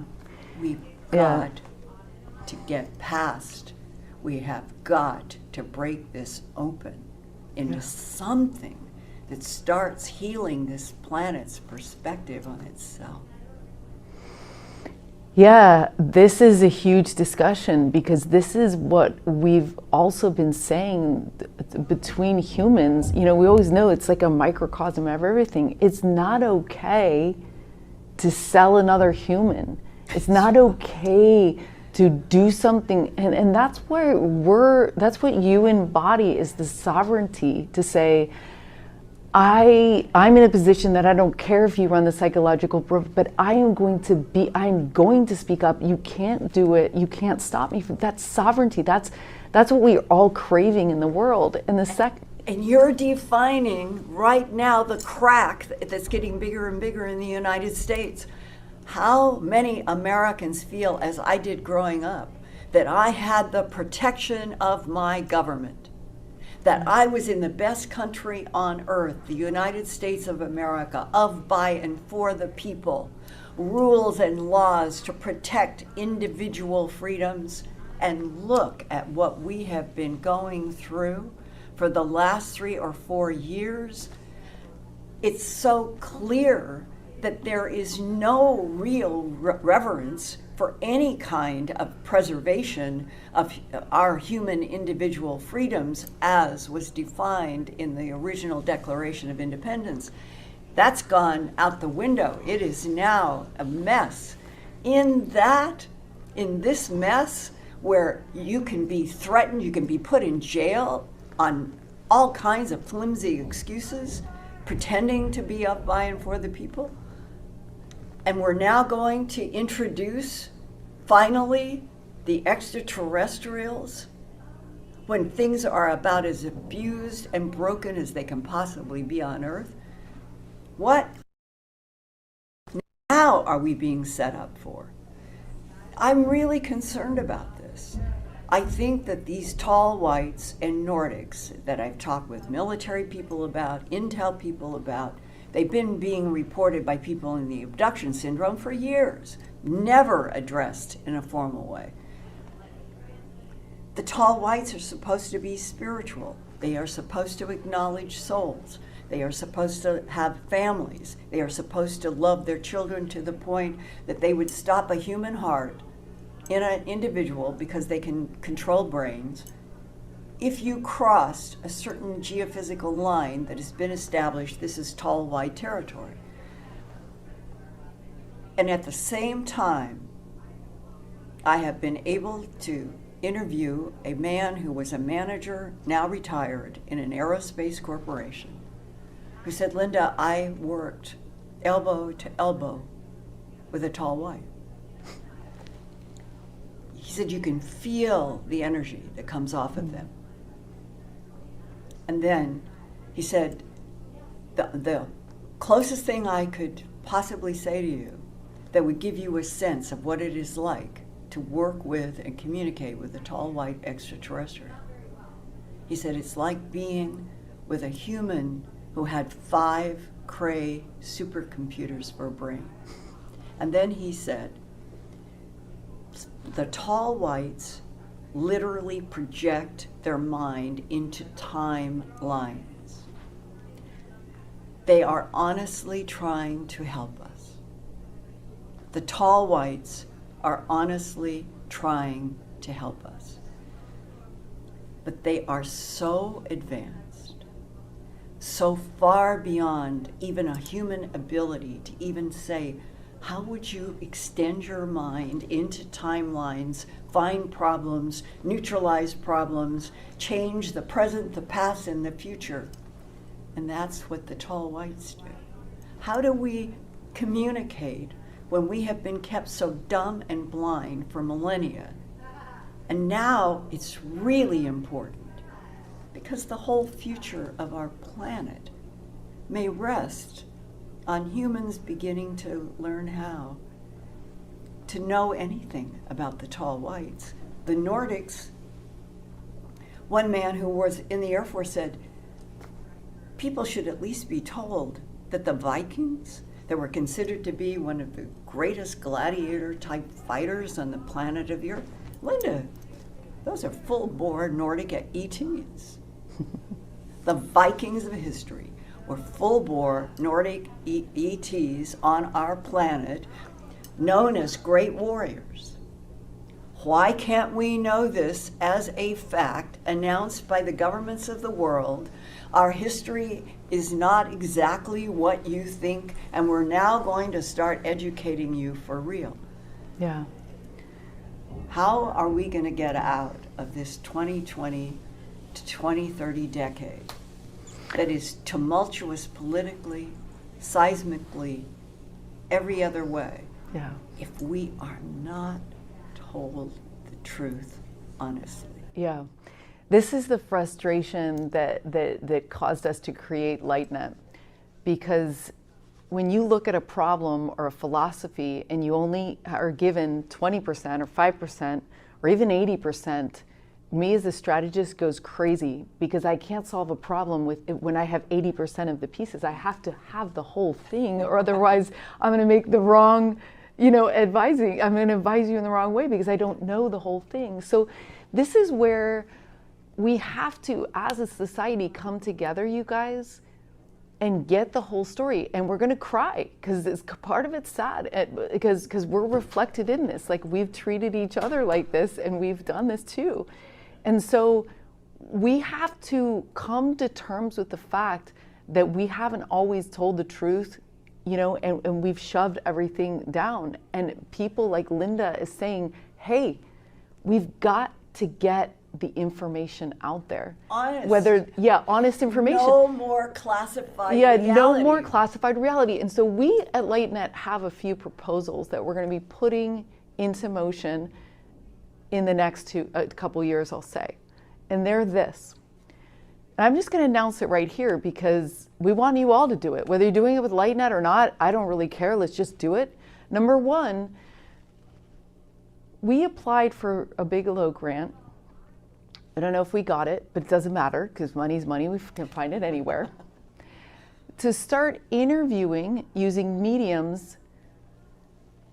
We've got to get past. We have got to break this open into something that starts healing this planet's perspective on itself. Yeah, this is a huge discussion because this is what we've also been saying between humans. You know, we always know it's like a microcosm of everything. It's not okay to sell another human. It's not okay to do something, and that's where that's what you embody, is the sovereignty to say, I'm in a position that I don't care if you run the psychological proof, but I'm going to speak up. You can't do it. You can't stop me. That's sovereignty. That's what we're all craving in the world. And you're defining right now the crack that's getting bigger and bigger in the United States. How many Americans feel, as I did growing up, that I had the protection of my government, that I was in the best country on earth, the United States of America, of, by, and for the people, rules and laws to protect individual freedoms. And look at what we have been going through for the last 3 or 4 years. It's so clear that there is no real reverence for any kind of preservation of our human individual freedoms as was defined in the original Declaration of Independence. That's gone out the window. It is now a mess. In this mess where you can be threatened, you can be put in jail on all kinds of flimsy excuses, pretending to be of, by, and for the people. And we're now going to introduce, finally, the extraterrestrials when things are about as abused and broken as they can possibly be on Earth. What now are we being set up for? I'm really concerned about this. I think that these tall whites and Nordics that I've talked with military people about, intel people about, they've been being reported by people in the abduction syndrome for years, never addressed in a formal way. The tall whites are supposed to be spiritual. They are supposed to acknowledge souls. They are supposed to have families. They are supposed to love their children to the point that they would stop a human heart in an individual because they can control brains. If you crossed a certain geophysical line that has been established, this is tall white territory. And at the same time, I have been able to interview a man who was a manager, now retired, in an aerospace corporation, who said, Linda, I worked elbow to elbow with a tall white. He said, you can feel the energy that comes off of them. And then he said, the closest thing I could possibly say to you that would give you a sense of what it is like to work with and communicate with a tall white extraterrestrial. He said, it's like being with a human who had 5 Cray supercomputers for a brain. And then he said, the tall whites literally project their mind into timelines. They are honestly trying to help us. The tall whites are honestly trying to help us. But they are so advanced, so far beyond even a human ability to even say, how would you extend your mind into timelines, find problems, neutralize problems, change the present, the past, and the future? And that's what the tall whites do. How do we communicate when we have been kept so dumb and blind for millennia? And now it's really important because the whole future of our planet may rest on humans beginning to learn how to know anything about the tall whites. The Nordics, one man who was in the Air Force said, people should at least be told that the Vikings, that were considered to be one of the greatest gladiator-type fighters on the planet of the Earth, Linda, those are full-bore Nordic ETs. The Vikings of history were full-bore Nordic ETs on our planet, known as great warriors. Why can't we know this as a fact announced by the governments of the world? Our history is not exactly what you think, and we're now going to start educating you for real. Yeah. How are we going to get out of this 2020 to 2030 decade that is tumultuous politically, seismically, every other way, if we are not told the truth honestly? Yeah. This is the frustration that caused us to create LightNet, because when you look at a problem or a philosophy and you only are given 20% or 5% or even 80%, me as a strategist goes crazy because I can't solve a problem with it when I have 80% of the pieces. I have to have the whole thing, or otherwise I'm going to make the wrong, advising. I'm going to advise you in the wrong way because I don't know the whole thing. So this is where we have to, as a society, come together, you guys, and get the whole story. And we're going to cry because part of it's sad because we're reflected in this. Like, we've treated each other like this and we've done this too. And so we have to come to terms with the fact that we haven't always told the truth, and we've shoved everything down. And people like Linda is saying, hey, we've got to get the information out there. Honest. Honest information. No more classified reality. No more classified reality. And so we at LightNet have a few proposals that we're going to be putting into motion in the next couple years, I'll say. And they're this. And I'm just going to announce it right here because we want you all to do it. Whether you're doing it with LightNet or not, I don't really care. Let's just do it. Number one, we applied for a Bigelow grant. I don't know if we got it, but it doesn't matter because money's money. We can find it anywhere. To start interviewing using mediums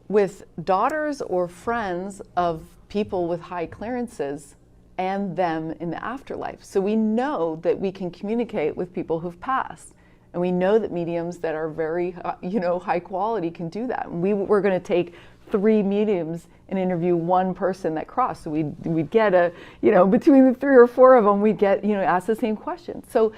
with daughters or friends of people with high clearances and them in the afterlife. So we know that we can communicate with people who've passed. And we know that mediums that are very, high quality can do that. And we're going to take 3 mediums and interview one person that crossed. So we'd get between the 3 or 4 of them, we'd get, ask the same question. So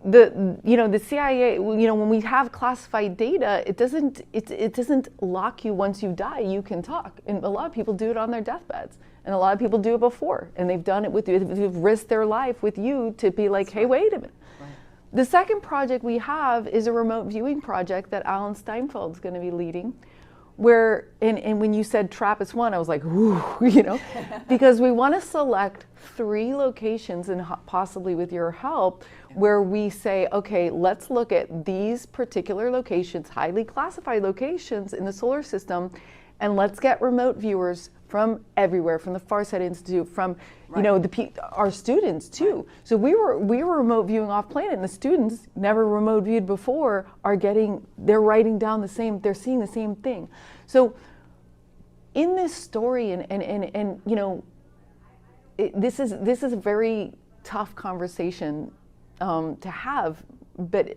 the CIA, when we have classified data, it doesn't lock you once you die. You can talk, and a lot of people do it on their deathbeds, and a lot of people do it before, and they've done it with you. They've risked their life with you to be like, hey, wait a minute. Right. The second project we have is a remote viewing project that Alan Steinfeld's going to be leading, where, and when you said TRAPPIST-1, I was like, ooh, because we want to select 3 locations, and possibly with your help, where we say, okay, let's look at these particular locations, highly classified locations in the solar system, and let's get remote viewers from everywhere, from the Farsight Institute, from our students too. Right. So we were remote viewing off planet, and the students never remote viewed before they're writing down they're seeing the same thing. So in this story, this is a very tough conversation to have, but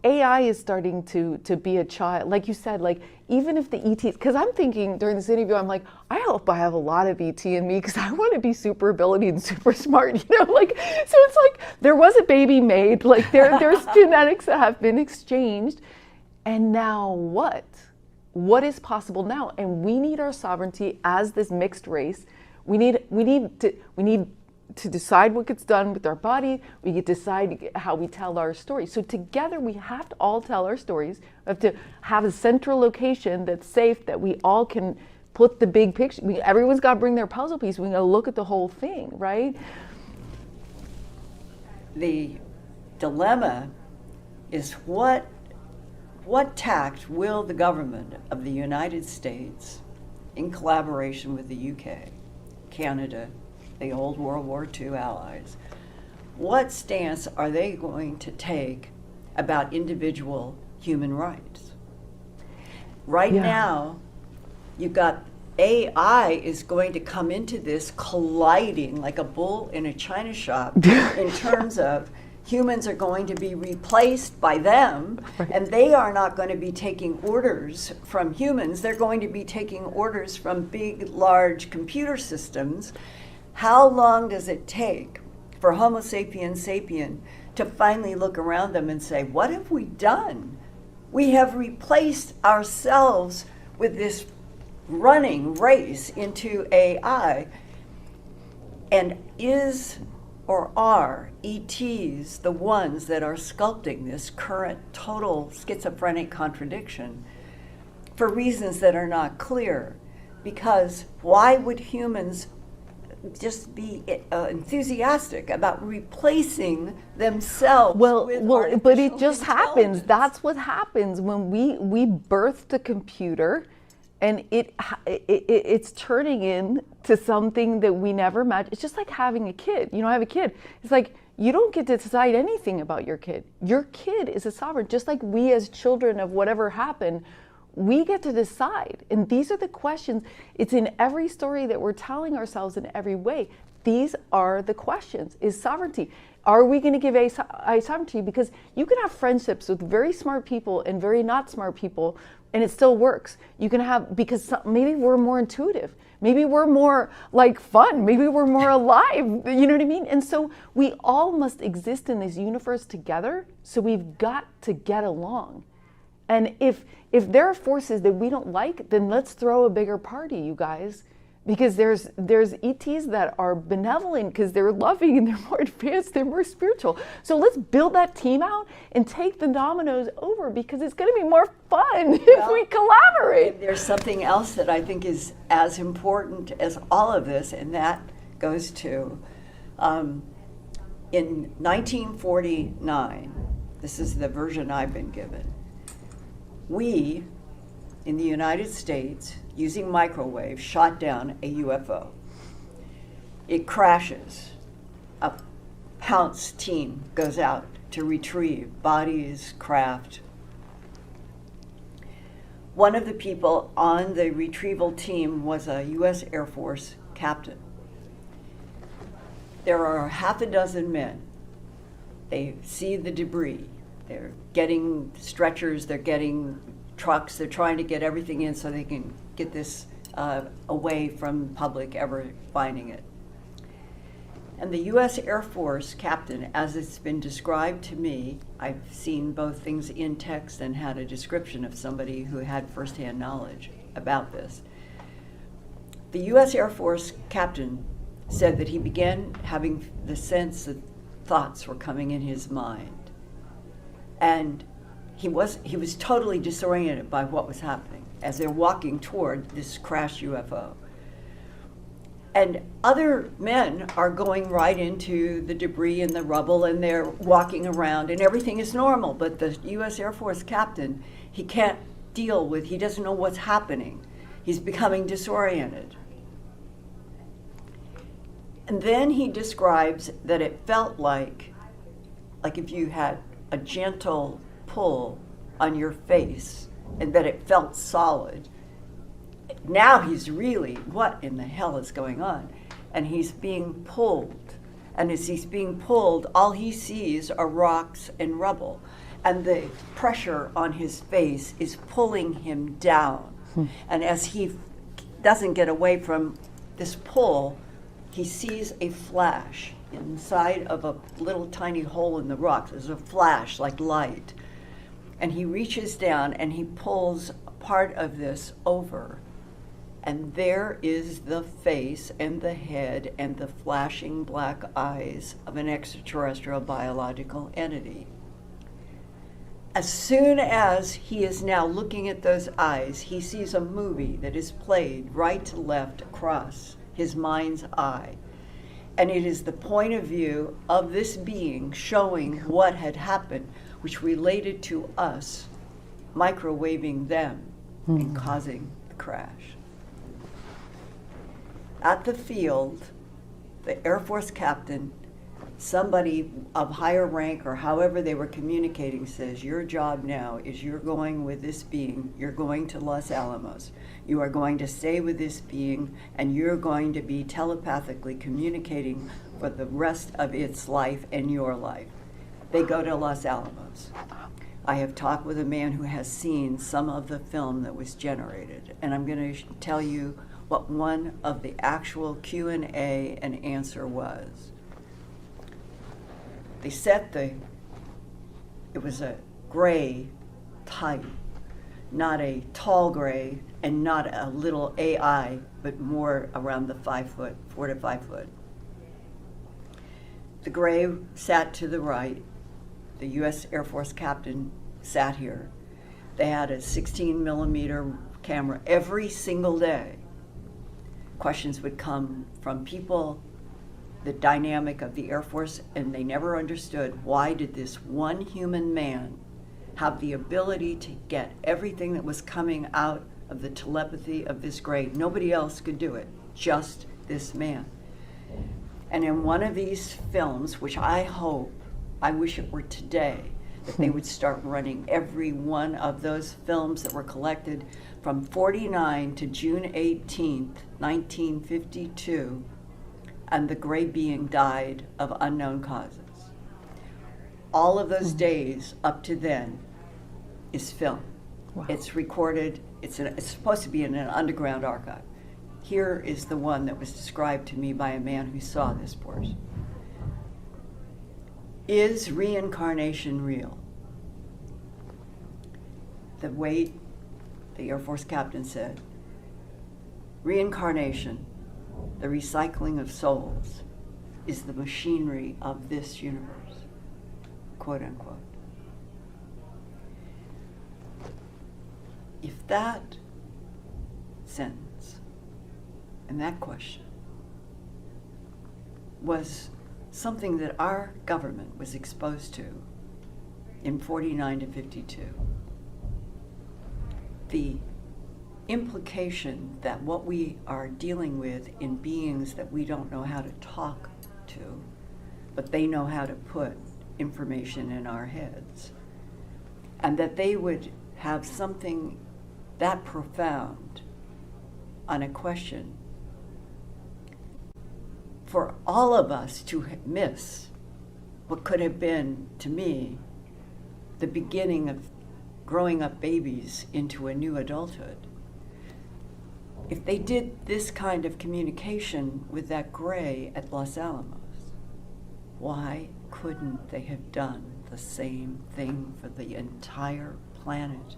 AI is starting to be a child, like you said, like even if the ETs, because I'm thinking during this interview, I'm like, I hope I have a lot of ET in me, because I want to be super ability and super smart, like, so it's like there was a baby made, like there's genetics that have been exchanged, and now what? What is possible now? And we need our sovereignty as this mixed race. We need to decide what gets done with our body. We get to decide how we tell our stories. So together we have to all tell our stories. We have to have a central location that's safe, that we all can put the big picture. Everyone's got to bring their puzzle piece. We got to look at the whole thing, right? The dilemma is what tact will the government of the United States, in collaboration with the UK, Canada, the old World War II allies, what stance are they going to take about individual human rights? Right now, you've got AI is going to come into this colliding like a bull in a china shop in terms of humans are going to be replaced by them, and they are not going to be taking orders from humans. They're going to be taking orders from big, large computer systems. How long does it take for Homo sapiens sapien to finally look around them and say, what have we done? We have replaced ourselves with this running race into AI. And is or are ETs the ones that are sculpting this current total schizophrenic contradiction for reasons that are not clear? Because why would humans just be enthusiastic about replacing themselves with but it just artificial happens. intelligence? That's what happens when we birthed a computer, and it's turning into something that we never imagined. It's just like having a kid. I have a kid. It's like you don't get to decide anything about your kid. Your kid is a sovereign, just like we as children of whatever happened. We get to decide. And these are the questions. It's in every story that we're telling ourselves in every way. These are the questions. Is sovereignty. Are we going to give a sovereignty? Because you can have friendships with very smart people and very not smart people, and it still works. You can have, because maybe we're more intuitive. Maybe we're more like fun. Maybe we're more alive. You know what I mean? And so we all must exist in this universe together. So we've got to get along. And if there are forces that we don't like, then let's throw a bigger party, you guys. Because there's ETs that are benevolent because they're loving and they're more advanced, they're more spiritual. So let's build that team out and take the dominoes over, because it's going to be more fun if we collaborate. There's something else that I think is as important as all of this, and that goes to in 1949, this is the version I've been given, we in the United States, using microwave, shot down a UFO. It crashes. A Pounce team goes out to retrieve bodies, craft. One of the people on the retrieval team was a U.S. Air Force captain. There are half a dozen men. They see the debris. They're getting stretchers, they're getting trucks, they're trying to get everything in so they can get this away from public ever finding it. And the U.S. Air Force captain, as it's been described to me, I've seen both things in text and had a description of somebody who had firsthand knowledge about this. The U.S. Air Force captain said that he began having the sense that thoughts were coming in his mind. And he was totally disoriented by what was happening as they're walking toward this crashed UFO. And other men are going right into the debris and the rubble, and they're walking around, and everything is normal. But the U.S. Air Force captain, he can't deal with, he doesn't know what's happening. He's becoming disoriented. And then he describes that it felt like if you had a gentle pull on your face, and that it felt solid. Now he's really, what in the hell is going on? And he's being pulled. And as he's being pulled, all he sees are rocks and rubble. And the pressure on his face is pulling him down. And as he doesn't get away from this pull, he sees a flash inside of a little tiny hole in the rocks. There's a flash like light. And he reaches down and he pulls part of this over. And there is the face and the head and the flashing black eyes of an extraterrestrial biological entity. As soon as he is now looking at those eyes, he sees a movie that is played right to left across his mind's eye. And it is the point of view of this being showing what had happened, which related to us microwaving them and causing the crash. At the field, the Air Force captain, somebody of higher rank or however they were communicating, says, your job now is you're going with this being, you're going to Los Alamos. You are going to stay with this being, and you're going to be telepathically communicating for the rest of its life and your life. They go to Los Alamos. I have talked with a man who has seen some of the film that was generated, and I'm going to tell you what one of the actual Q&A and answer was. They set it was a gray type, not a tall gray and not a little AI, but more around the 4 to 5 foot. The gray sat to the right. The U.S. Air Force captain sat here. They had a 16 millimeter camera every single day. Questions would come from people, the dynamic of the Air Force, and they never understood why did this one human man have the ability to get everything that was coming out of the telepathy of this gray. Nobody else could do it, just this man. And in one of these films, which I wish it were today, that they would start running every one of those films that were collected from 49 to June 18th, 1952, and the gray being died of unknown causes. All of those days up to then is film. Wow. It's recorded, it's supposed to be in an underground archive. Here is the one that was described to me by a man who saw this portion. Is reincarnation real? The way the Air Force captain said, reincarnation, the recycling of souls, is the machinery of this universe, quote unquote. If that sentence and that question was something that our government was exposed to in 49 to 52, the implication that what we are dealing with in beings that we don't know how to talk to, but they know how to put information in our heads, and that they would have something that profound on a question for all of us to miss what could have been, to me, the beginning of growing up babies into a new adulthood. If they did this kind of communication with that gray at Los Alamos, why couldn't they have done the same thing for the entire planet?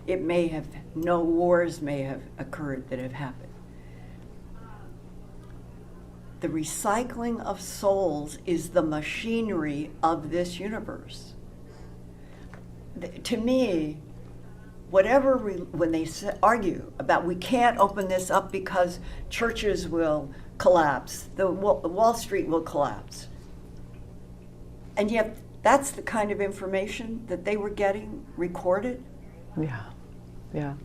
It may have, no wars may have occurred that have happened. The recycling of souls is the machinery of this universe. To me, whatever, when they argue about we can't open this up because churches will collapse, the Wall Street will collapse. And yet that's the kind of information that they were getting recorded. Yeah, yeah.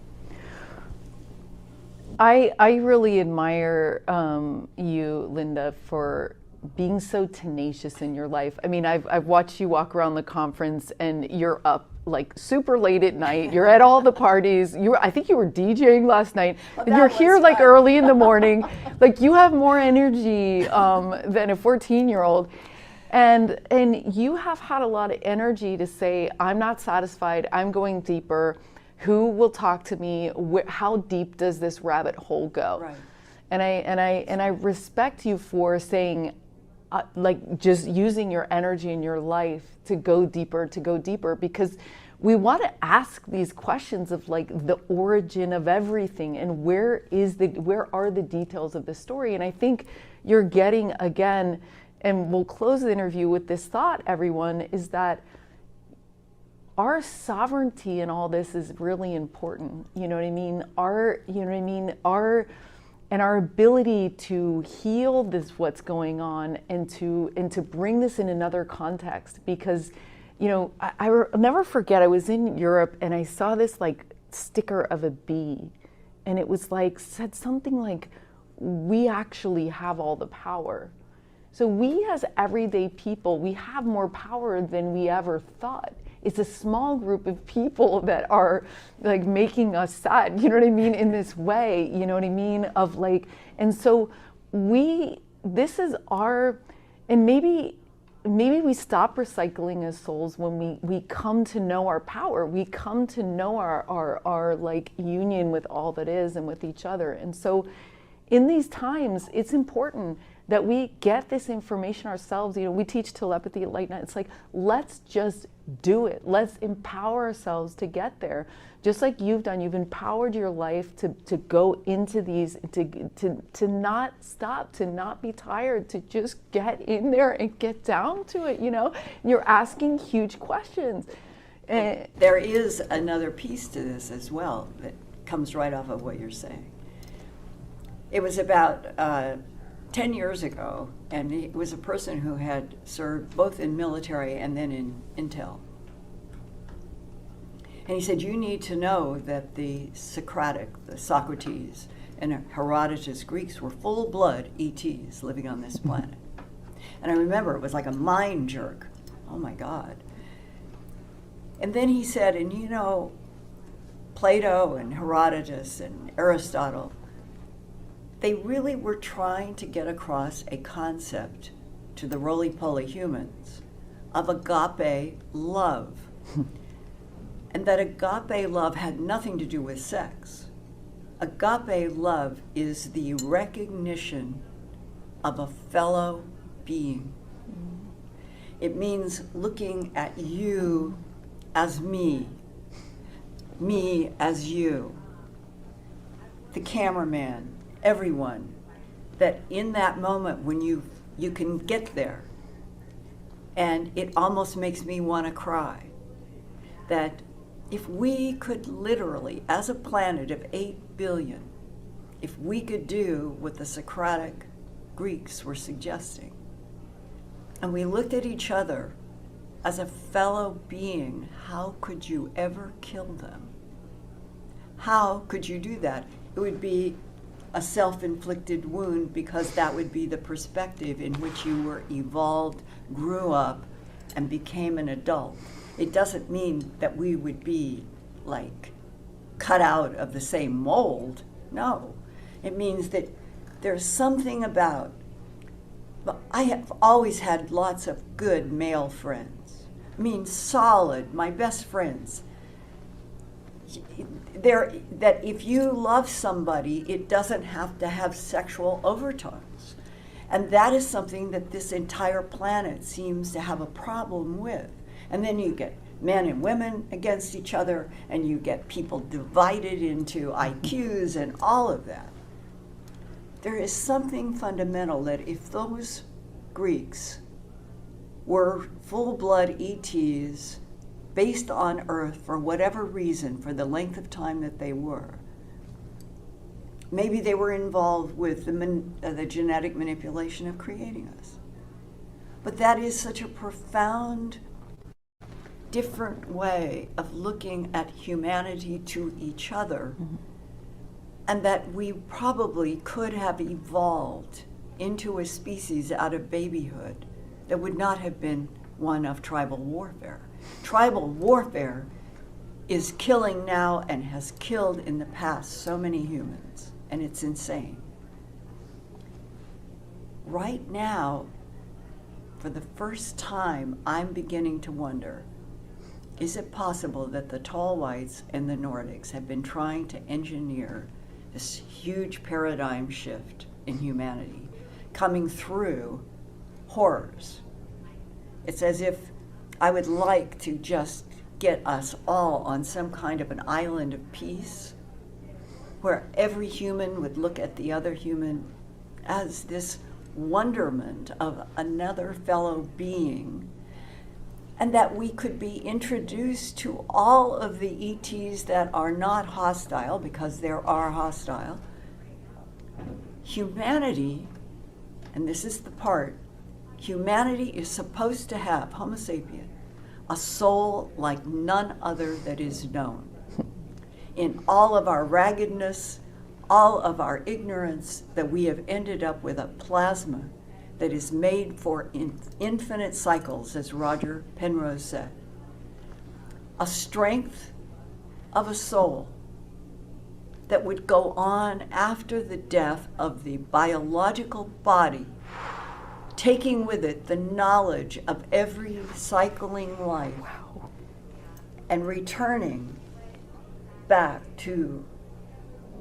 I really admire you, Linda, for being so tenacious in your life. I mean, I've watched you walk around the conference and you're up like super late at night. You're at all the parties. I think you were DJing last night, and you're here like early in the morning. Like you have more energy than a 14-year-old. And you have had a lot of energy to say, I'm not satisfied, I'm going deeper. Who will talk to me? How deep does this rabbit hole go? Right. And I respect you for saying, like just using your energy in your life to go deeper, because we want to ask these questions of like the origin of everything and where are the details of the story. And I think you're getting, again, and we'll close the interview with this thought, everyone, is that our sovereignty in all this is really important. You know what I mean? Our ability to heal this, what's going on, and to bring this in another context. Because, you know, I'll never forget, I was in Europe and I saw this like sticker of a bee, and it was like, said something like, we actually have all the power. So we as everyday people, we have more power than we ever thought. It's a small group of people that are like making us sad, you know what I mean, in this way, you know what I mean, of like, and so this is our, and maybe we stop recycling as souls when we come to know our power, we come to know our like union with all that is and with each other. And so in these times, it's important that we get this information ourselves. You know, we teach telepathy at LightNet. It's like, let's just do it. Let's empower ourselves to get there. Just like you've done, you've empowered your life to go into these, to not stop, to not be tired, to just get in there and get down to it, you know? You're asking huge questions. There is another piece to this as well that comes right off of what you're saying. It was about 10 years ago, and he was a person who had served both in military and then in intel. And he said, you need to know that the Socratic, the Socrates, and Herodotus Greeks were full-blood ETs living on this planet. And I remember it was like a mind jerk. Oh my God. And then he said, and you know, Plato and Herodotus and Aristotle, they really were trying to get across a concept to the roly-poly humans of agape love. And that agape love had nothing to do with sex. Agape love is the recognition of a fellow being. It means looking at you as me as you, the cameraman, everyone, that in that moment when you can get there, and it almost makes me want to cry, that if we could literally, as a planet of 8 billion, if we could do what the Socratic Greeks were suggesting, and we looked at each other as a fellow being, how could you ever kill them? How could you do that? It would be a self-inflicted wound, because that would be the perspective in which you were evolved, grew up, and became an adult. It doesn't mean that we would be like cut out of the same mold. No, it means that there's something about, I have always had lots of good male friends. I mean, solid, my best friends. That if you love somebody, it doesn't have to have sexual overtones. And that is something that this entire planet seems to have a problem with. And then you get men and women against each other, and you get people divided into IQs and all of that. There is something fundamental that if those Greeks were full-blood ETs based on Earth for whatever reason, for the length of time that they were, maybe they were involved with the genetic manipulation of creating us. But that is such a profound, different way of looking at humanity to each other, and that we probably could have evolved into a species out of babyhood that would not have been one of tribal warfare. Tribal warfare is killing now and has killed in the past so many humans, and it's insane. Right now, for the first time, I'm beginning to wonder, is it possible that the tall whites and the Nordics have been trying to engineer this huge paradigm shift in humanity coming through horrors? It's as if I would like to just get us all on some kind of an island of peace where every human would look at the other human as this wonderment of another fellow being, and that we could be introduced to all of the ETs that are not hostile, because there are hostile. Humanity, and this is the part, humanity is supposed to have, Homo sapien, a soul like none other that is known. In all of our raggedness, all of our ignorance, that we have ended up with a plasma that is made for infinite cycles, as Roger Penrose said. A strength of a soul that would go on after the death of the biological body, taking with it the knowledge of every cycling life, and returning back to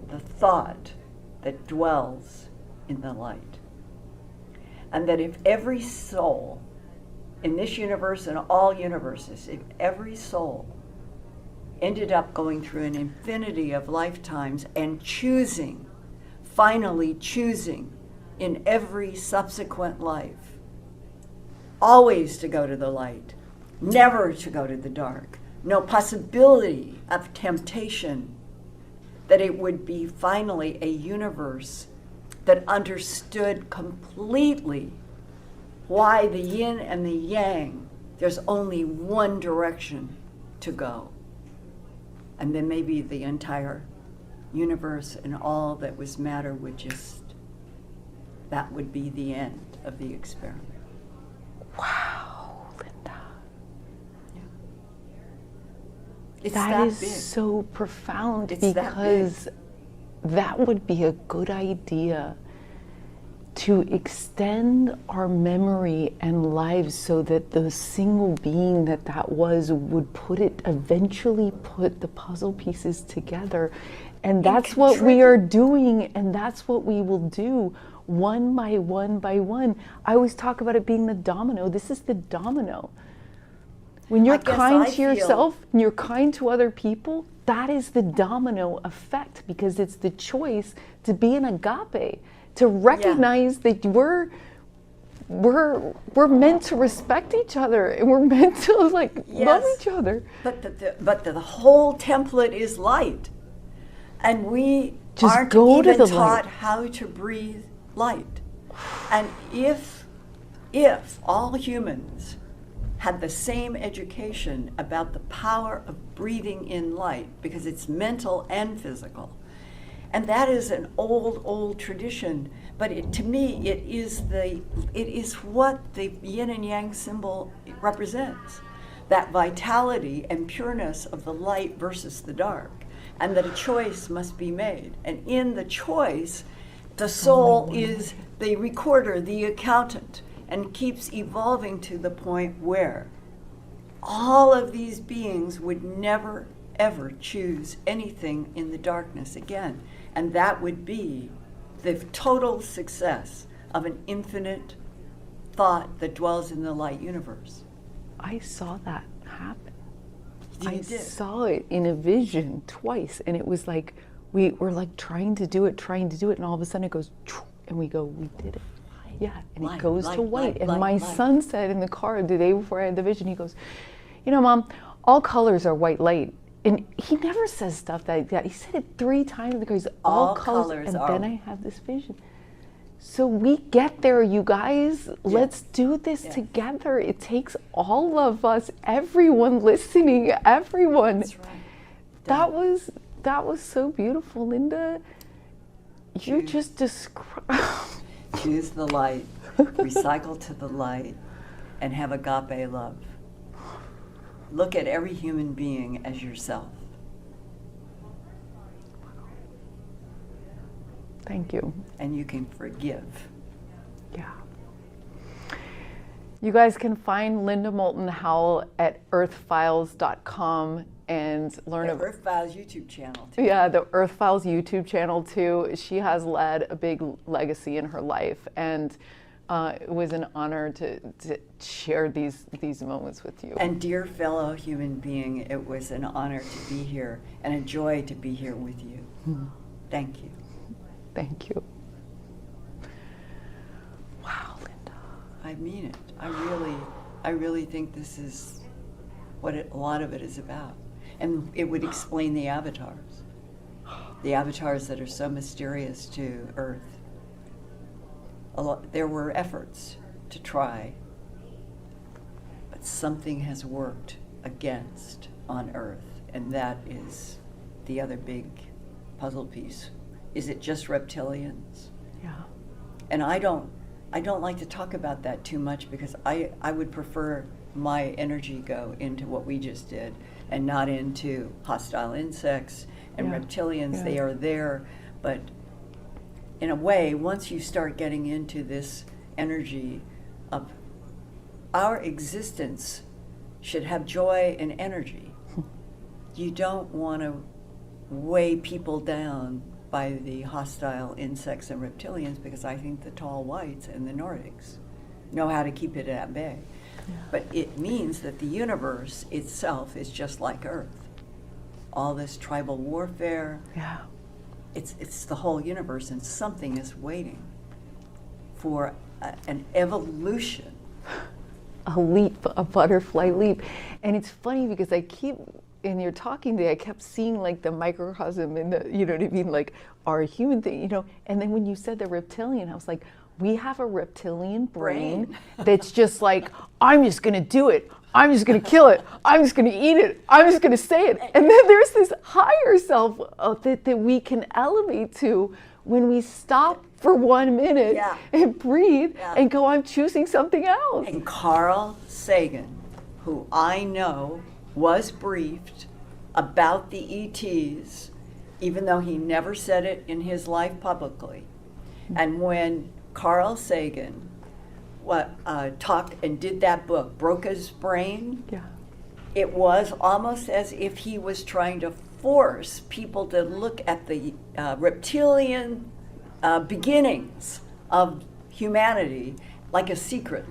the thought that dwells in the light. And that if every soul in this universe and all universes, if every soul ended up going through an infinity of lifetimes and choosing, finally choosing in every subsequent life, always to go to the light, never to go to the dark, no possibility of temptation, that it would be finally a universe that understood completely why the yin and the yang, there's only one direction to go. And then maybe the entire universe and all that was matter would just, that would be the end of the experiment. Wow, Linda. Yeah. It's That that is big. so profound, It's that because that would be a good idea, to extend our memory and lives so that the single being that was would eventually put the puzzle pieces together. And that's what we are doing, and that's what we will do one by one by one. I always talk about it being the domino. This is the domino. When you're kind to yourself and you're kind to other people, that is the domino effect, because it's the choice to be an agape, to recognize that we're meant to respect each other, and we're meant to love each other. But the whole template is light, and we Just aren't go to even the taught light. how to breathe light. And if all humans had the same education about the power of breathing in light, because it's mental and physical, and that is an old tradition, but to me it is what the yin and yang symbol represents, that vitality and pureness of the light versus the dark, and that a choice must be made. And in the choice, the soul is the recorder, the accountant, and keeps evolving to the point where all of these beings would never, ever choose anything in the darkness again. And that would be the total success of an infinite thought that dwells in the light universe. I saw that happen. You I did. saw it in a vision twice, and it was like we were like trying to do it, and all of a sudden it goes, and we go, we did it. Yeah, and Light, it goes to light, white. light, And light, my light. son said in the car the day before I had the vision, he goes, you know, Mom, all colors are white light. And he never says stuff like that. He said it 3 times in the car. He's all colors, and are. then I have this vision. So we get there, you guys. Let's do this together. It takes all of us, everyone listening, everyone. That's right. That was so beautiful, Linda. You just described. Choose the light, recycle to the light, and have agape love. Look at every human being as yourself. Thank you. And you can forgive. Yeah. You guys can find Linda Moulton Howe at earthfiles.com and learn The about Earth Files YouTube channel, too. Yeah, the Earth Files YouTube channel too. She has led a big legacy in her life, and it was an honor to share these moments with you. And dear fellow human being, it was an honor to be here and a joy to be here with you. Thank you. Thank you. Wow, Linda. I mean it. I really think this is what a lot of it is about. And it would explain the avatars that are so mysterious to Earth. There were efforts to try, but something has worked against on Earth, and that is the other big puzzle piece. Is it just reptilians? Yeah. And I don't like to talk about that too much, because I would prefer my energy go into what we just did and not into hostile insects and reptilians. Yeah. They are there, but in a way, once you start getting into this energy of our existence should have joy and energy. You don't want to weigh people down by the hostile insects and reptilians, because I think the tall whites and the Nordics know how to keep it at bay. Yeah. But it means that the universe itself is just like Earth. All this tribal warfare, Yeah. it's the whole universe, and something is waiting for an evolution. A leap, a butterfly leap. And it's funny because and you're talking today, I kept seeing like the microcosm in the, you know what I mean, like our human thing, you know. And then when you said the reptilian, I was like, we have a reptilian brain that's just like, I'm just gonna do it. I'm just gonna kill it. I'm just gonna eat it. I'm just gonna say it. And then there's this higher self that we can elevate to when we stop for 1 minute and breathe and go, I'm choosing something else. And Carl Sagan, who I know was briefed about the ETs, even though he never said it in his life publicly. And when Carl Sagan talked and did that book, broke his brain, it was almost as if he was trying to force people to look at the reptilian beginnings of humanity like a secret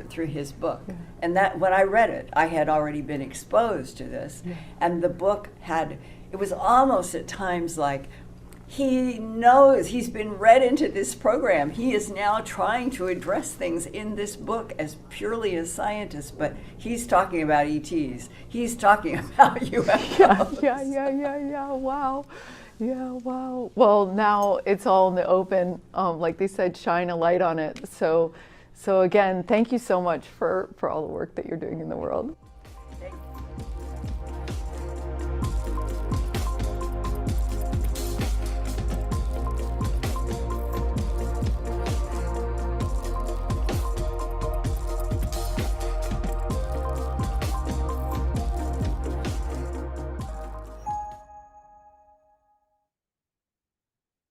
through his book. And that, when I read it, I had already been exposed to this. And the book it was almost at times like, he knows, he's been read into this program. He is now trying to address things in this book as purely a scientist, but he's talking about ETs. He's talking about UFOs. Yeah, wow. Yeah, wow. Well, now it's all in the open. Like they said, shine a light on it. So again, thank you so much for all the work that you're doing in the world.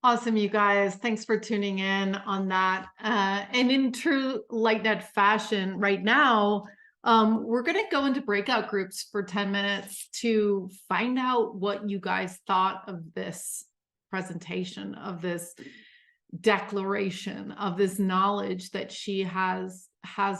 Awesome, you guys. Thanks for tuning in on that. And in true LightNet fashion, right now, we're going to go into breakout groups for 10 minutes to find out what you guys thought of this presentation, of this declaration of this knowledge that she has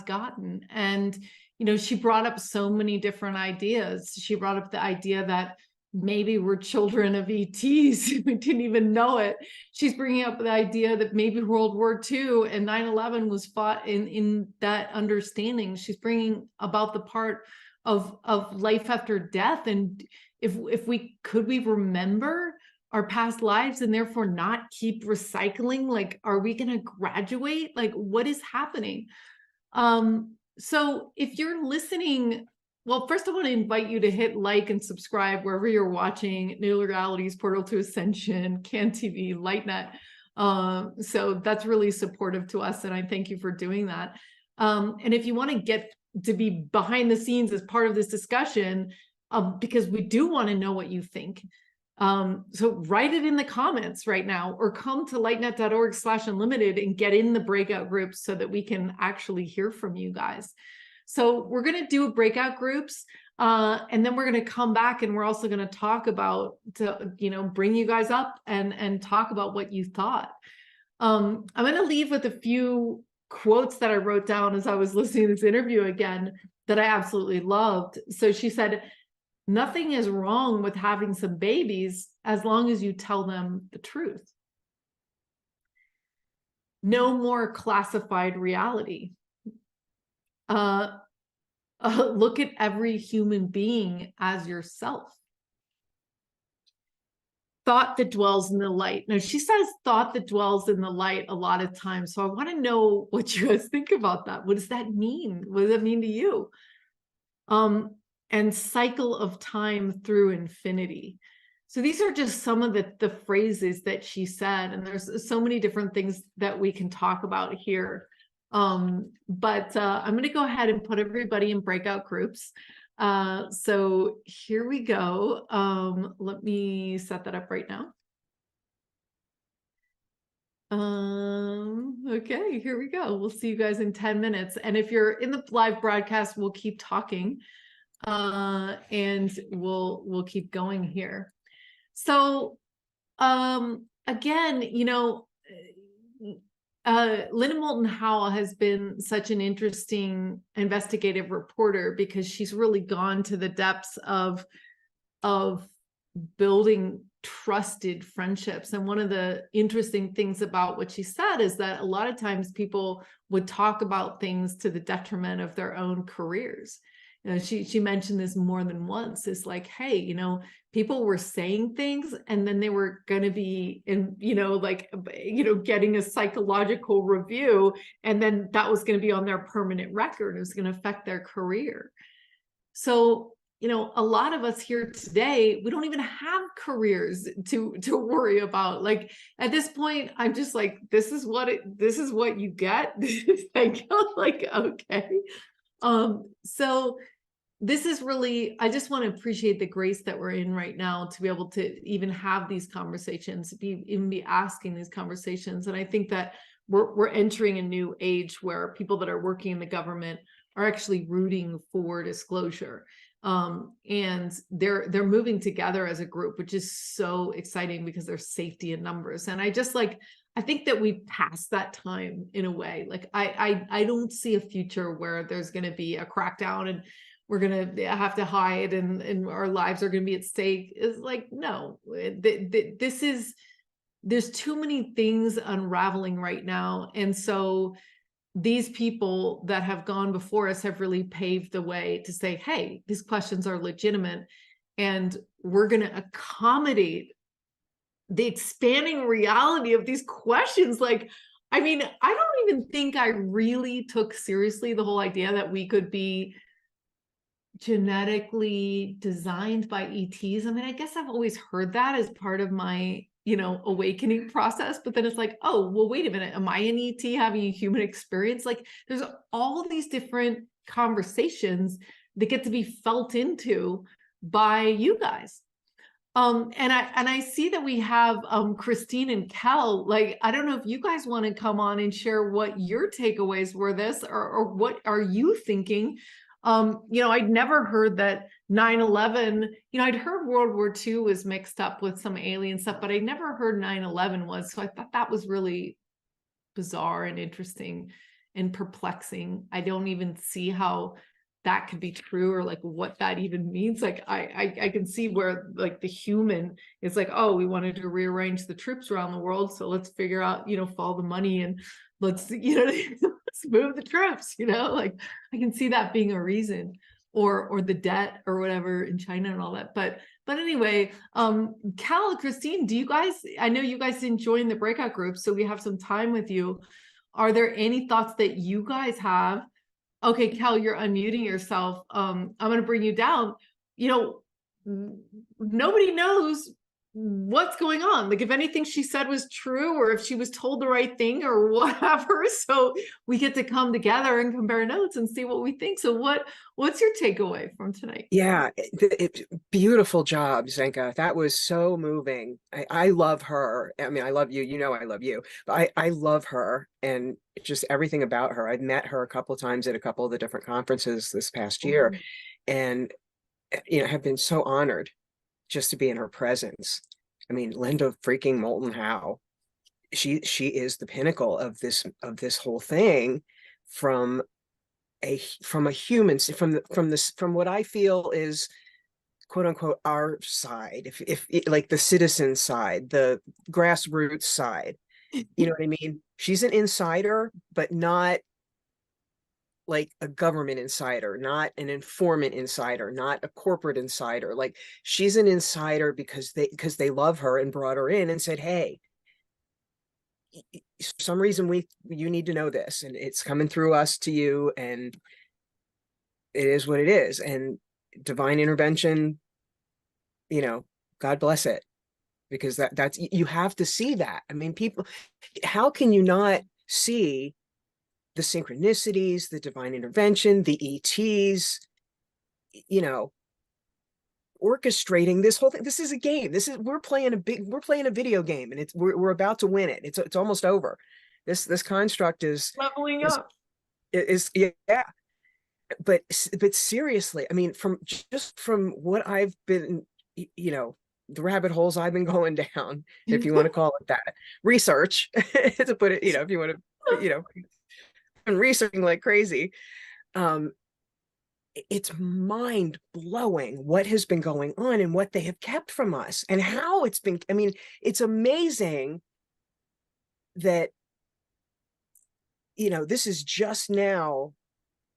gotten. And, you know, she brought up so many different ideas. She brought up the idea that maybe we're children of ETs. We didn't even know it. She's bringing up the idea that maybe World War II and 9/11 was fought in that understanding. She's bringing about the part of life after death. And if we could we remember our past lives and therefore not keep recycling? Like, are we going to graduate? Like, what is happening? So if you're listening, well, first I want to invite you to hit like and subscribe wherever you're watching New Realities, Portal to Ascension, Can TV, LightNet. So that's really supportive to us, and I thank you for doing that. And if you want to get to be behind the scenes as part of this discussion, because we do want to know what you think. So write it in the comments right now, or come to lightnet.org/unlimited and get in the breakout groups so that we can actually hear from you guys. So we're going to do breakout groups, and then we're going to come back, and we're also going to talk about, bring you guys up and talk about what you thought. I'm going to leave with a few quotes that I wrote down as I was listening to this interview again that I absolutely loved. So she said, "Nothing is wrong with having some babies as long as you tell them the truth. No more classified reality. Look at every human being as yourself. Thought that dwells in the light." Now, she says thought that dwells in the light a lot of times. So I want to know what you guys think about that. What does that mean? What does that mean to you? And cycle of time through infinity. So these are just some of the phrases that she said, and there's so many different things that we can talk about here. But I'm going to go ahead and put everybody in breakout groups. So here we go. Let me set that up right now. Okay, here we go. We'll see you guys in 10 minutes. And if you're in the live broadcast, we'll keep talking. And we'll keep going here. So again, Linda Moulton Howe has been such an interesting investigative reporter because she's really gone to the depths of building trusted friendships. And one of the interesting things about what she said is that a lot of times people would talk about things to the detriment of their own careers. She mentioned this more than once. It's like, hey, people were saying things and then they were going to be getting a psychological review. And then that was going to be on their permanent record. It was going to affect their career. So, a lot of us here today, we don't even have careers to worry about. Like at this point, I'm just like, this is what you get. Like, okay. So this is really, I just want to appreciate the grace that we're in right now to be able to even have these conversations, even be asking these conversations. And I think that we're entering a new age where people that are working in the government are actually rooting for disclosure. And they're moving together as a group, which is so exciting because there's safety in numbers. And I think that we've passed that time in a way. Like I don't see a future where there's going to be a crackdown and we're going to have to hide and our lives are going to be at stake. It's like, no, there's too many things unraveling right now. And so these people that have gone before us have really paved the way to say, hey, these questions are legitimate and we're going to accommodate the expanding reality of these questions. Like, I mean, I don't even think I really took seriously the whole idea that we could be genetically designed by ETs. I mean, I guess I've always heard that as part of my, awakening process, but then it's like, oh, well, wait a minute. Am I an ET having a human experience? Like there's all of these different conversations that get to be felt into by you guys. And I see that we have Christine and Kel. Like, I don't know if you guys want to come on and share what your takeaways were this, or what are you thinking? I'd never heard that 9/11, I'd heard World War II was mixed up with some alien stuff, but I never heard 9/11 was. So I thought that was really bizarre and interesting and perplexing. I don't even see how that could be true, or like what that even means. Like I can see where like the human is like, oh, we wanted to rearrange the troops around the world, so let's figure out, follow the money and let's, let's move the troops, like I can see that being a reason, or the debt or whatever in China and all that. But anyway, Cal, Christine, I know you guys didn't join the breakout group, so we have some time with you. Are there any thoughts that you guys have? Okay, Cal, you're unmuting yourself. I'm going to bring you down. Nobody knows what's going on. Like if anything she said was true, or if she was told the right thing or whatever. So we get to come together and compare notes and see what we think. So what's your takeaway from tonight? Yeah, beautiful job, Zenka. That was so moving. I love her. I mean, I love you. I love you. But I love her, and just everything about her. I've met her a couple of times at a couple of the different conferences this past year, and have been so honored just to be in her presence. I mean, Linda freaking Moulton Howe. She is the pinnacle of this whole thing, from a human, from what I feel is quote unquote our side, if like the citizen side, the grassroots side, you know what I mean? She's an insider, but not like a government insider, not an informant insider, not a corporate insider. Like she's an insider because they love her and brought her in and said, hey, for some reason you need to know this, and it's coming through us to you, and it is what it is. And divine intervention, God bless it, because that's, you have to see that. I mean, people, how can you not see the synchronicities, the divine intervention, the ETs, orchestrating this whole thing? This is a game. We're playing a video game, and we're about to win it. It's almost over. This construct is leveling up. Yeah. But seriously, I mean, from what I've been, the rabbit holes I've been going down, if you want to call it that, research, to put it, if you want to, and researching like crazy. It's mind blowing what has been going on and what they have kept from us, and how it's been. I mean, it's amazing that, this is just now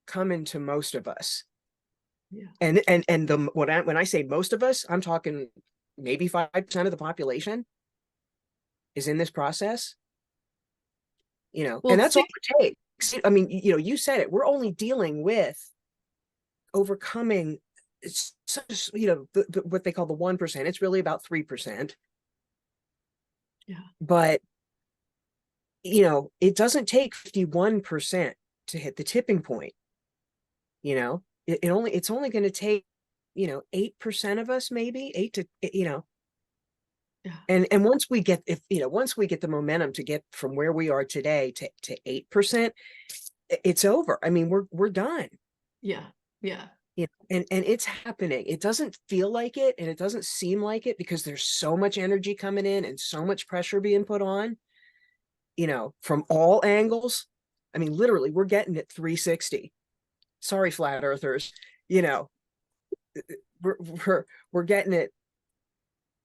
coming to most of us. Yeah. And when I say most of us, I'm talking maybe 5% of the population is in this process. Well, and that's all it takes. I mean, you said it. We're only dealing with overcoming, what they call the 1%. It's really about 3%. Yeah. But it doesn't take 51% to hit the tipping point. It's only going to take 8% of us, maybe 8 to Yeah. And once we get the momentum to get from where we are today to 8%, it's over. I mean, we're done. Yeah. And it's happening. It doesn't feel like it, and it doesn't seem like it, because there's so much energy coming in and so much pressure being put on, from all angles. I mean, literally, we're getting it 360. Sorry, flat earthers, we're getting it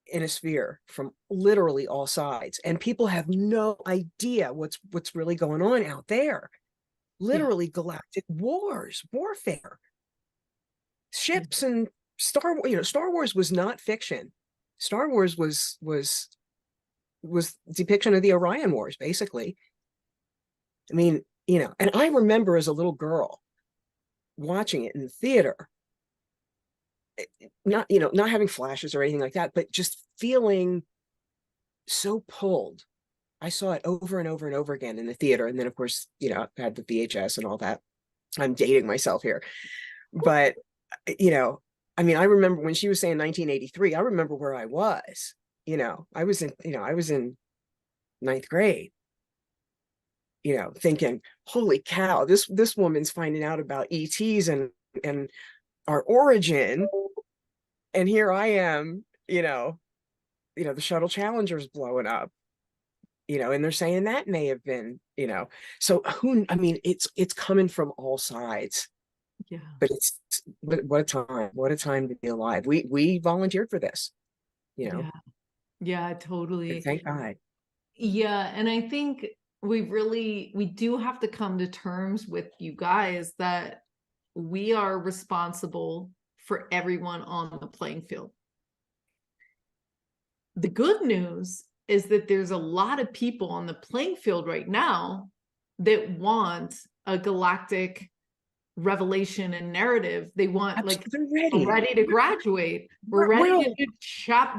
in a sphere from literally all sides, and people have no idea what's really going on out there. Literally, galactic warfare, ships, and Star Wars was not fiction. Star Wars was depiction of the Orion Wars, basically. I mean, and I remember as a little girl watching it in the theater, not having flashes or anything like that, but just feeling so pulled. I saw it over and over and over again in the theater, and then of course, I had the VHS and all that. I'm dating myself here, but I mean, I remember when she was saying 1983. I remember where I was. I was in ninth grade. Thinking, holy cow, this woman's finding out about ETs and our origin, and here I am, the shuttle Challenger's blowing up. you know, and they're saying that may have been, you know, so I mean, it's coming from all sides. Yeah. But what a time to be alive. We volunteered for this, you know. Yeah. Yeah, totally. Thank God. Yeah, and I think we do have to come to terms with you guys that we are responsible for everyone on the playing field. The good news is that there's a lot of people on the playing field right now that want a galactic revelation and narrative. They want, like, we're ready to graduate. We're ready to do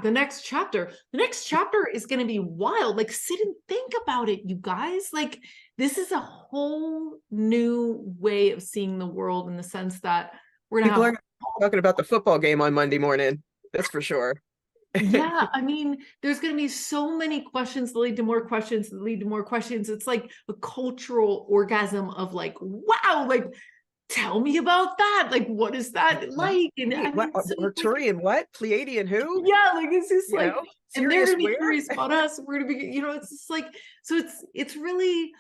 the next chapter. The next chapter is going to be wild. Like, sit and think about it, you guys. Like, this is a whole new way of seeing the world, in the sense that we're going to have talking about the football game on Monday morning. That's for sure. Yeah, I mean, there's going to be so many questions that lead to more questions that lead to more questions. It's like a cultural orgasm of, like, wow, like, tell me about that. Like, what is that like? And I mean, Arcturian, what? Pleiadian who? Yeah, like, it's just You like, know? and they're gonna be Where? curious about us. We're gonna be, you know, it's just like, so it's really,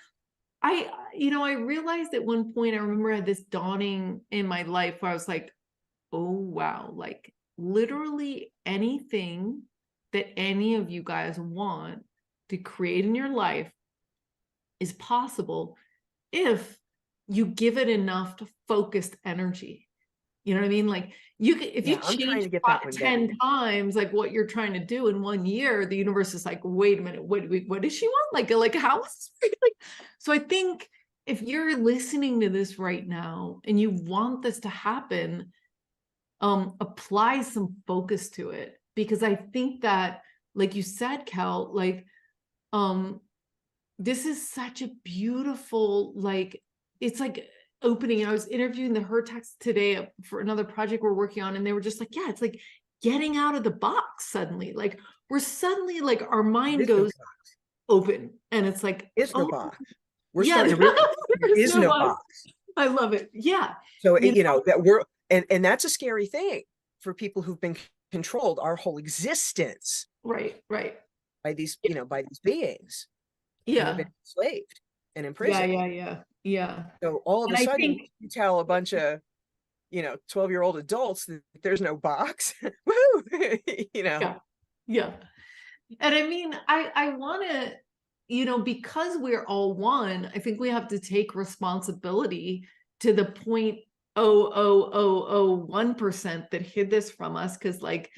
I realized at one point, I remember I had this dawning in my life where I was like, oh wow, like, literally anything that any of you guys want to create in your life is possible if you give it enough focused energy. You know what I mean? Like, if you change 10 times, like, what you're trying to do in 1 year, the universe is like, wait a minute, what does she want? Like how is this? Like, so I think if you're listening to this right now and you want this to happen, apply some focus to it, because I think that, like you said, Kel, like, this is such a beautiful, like, it's like opening. I was interviewing the Hertex today for another project we're working on, and they were just like, yeah, it's like getting out of the box suddenly. Like, we're suddenly, like, our mind goes open, and it's like, There's no box. We're yeah, starting to realize there is no box. I love it. Yeah. So, you know, that we're, and that's a scary thing for people who've been controlled our whole existence. Right. By these, you know, by these beings. Yeah. Who've been enslaved and imprisoned. Yeah. So all of a sudden, you tell a bunch of, you know, 12-year-old adults that there's no box. Woo! You know. Yeah. And I mean, I want to, you know, because we're all one, I think we have to take responsibility to the 0.00001% that hid this from us, because, like,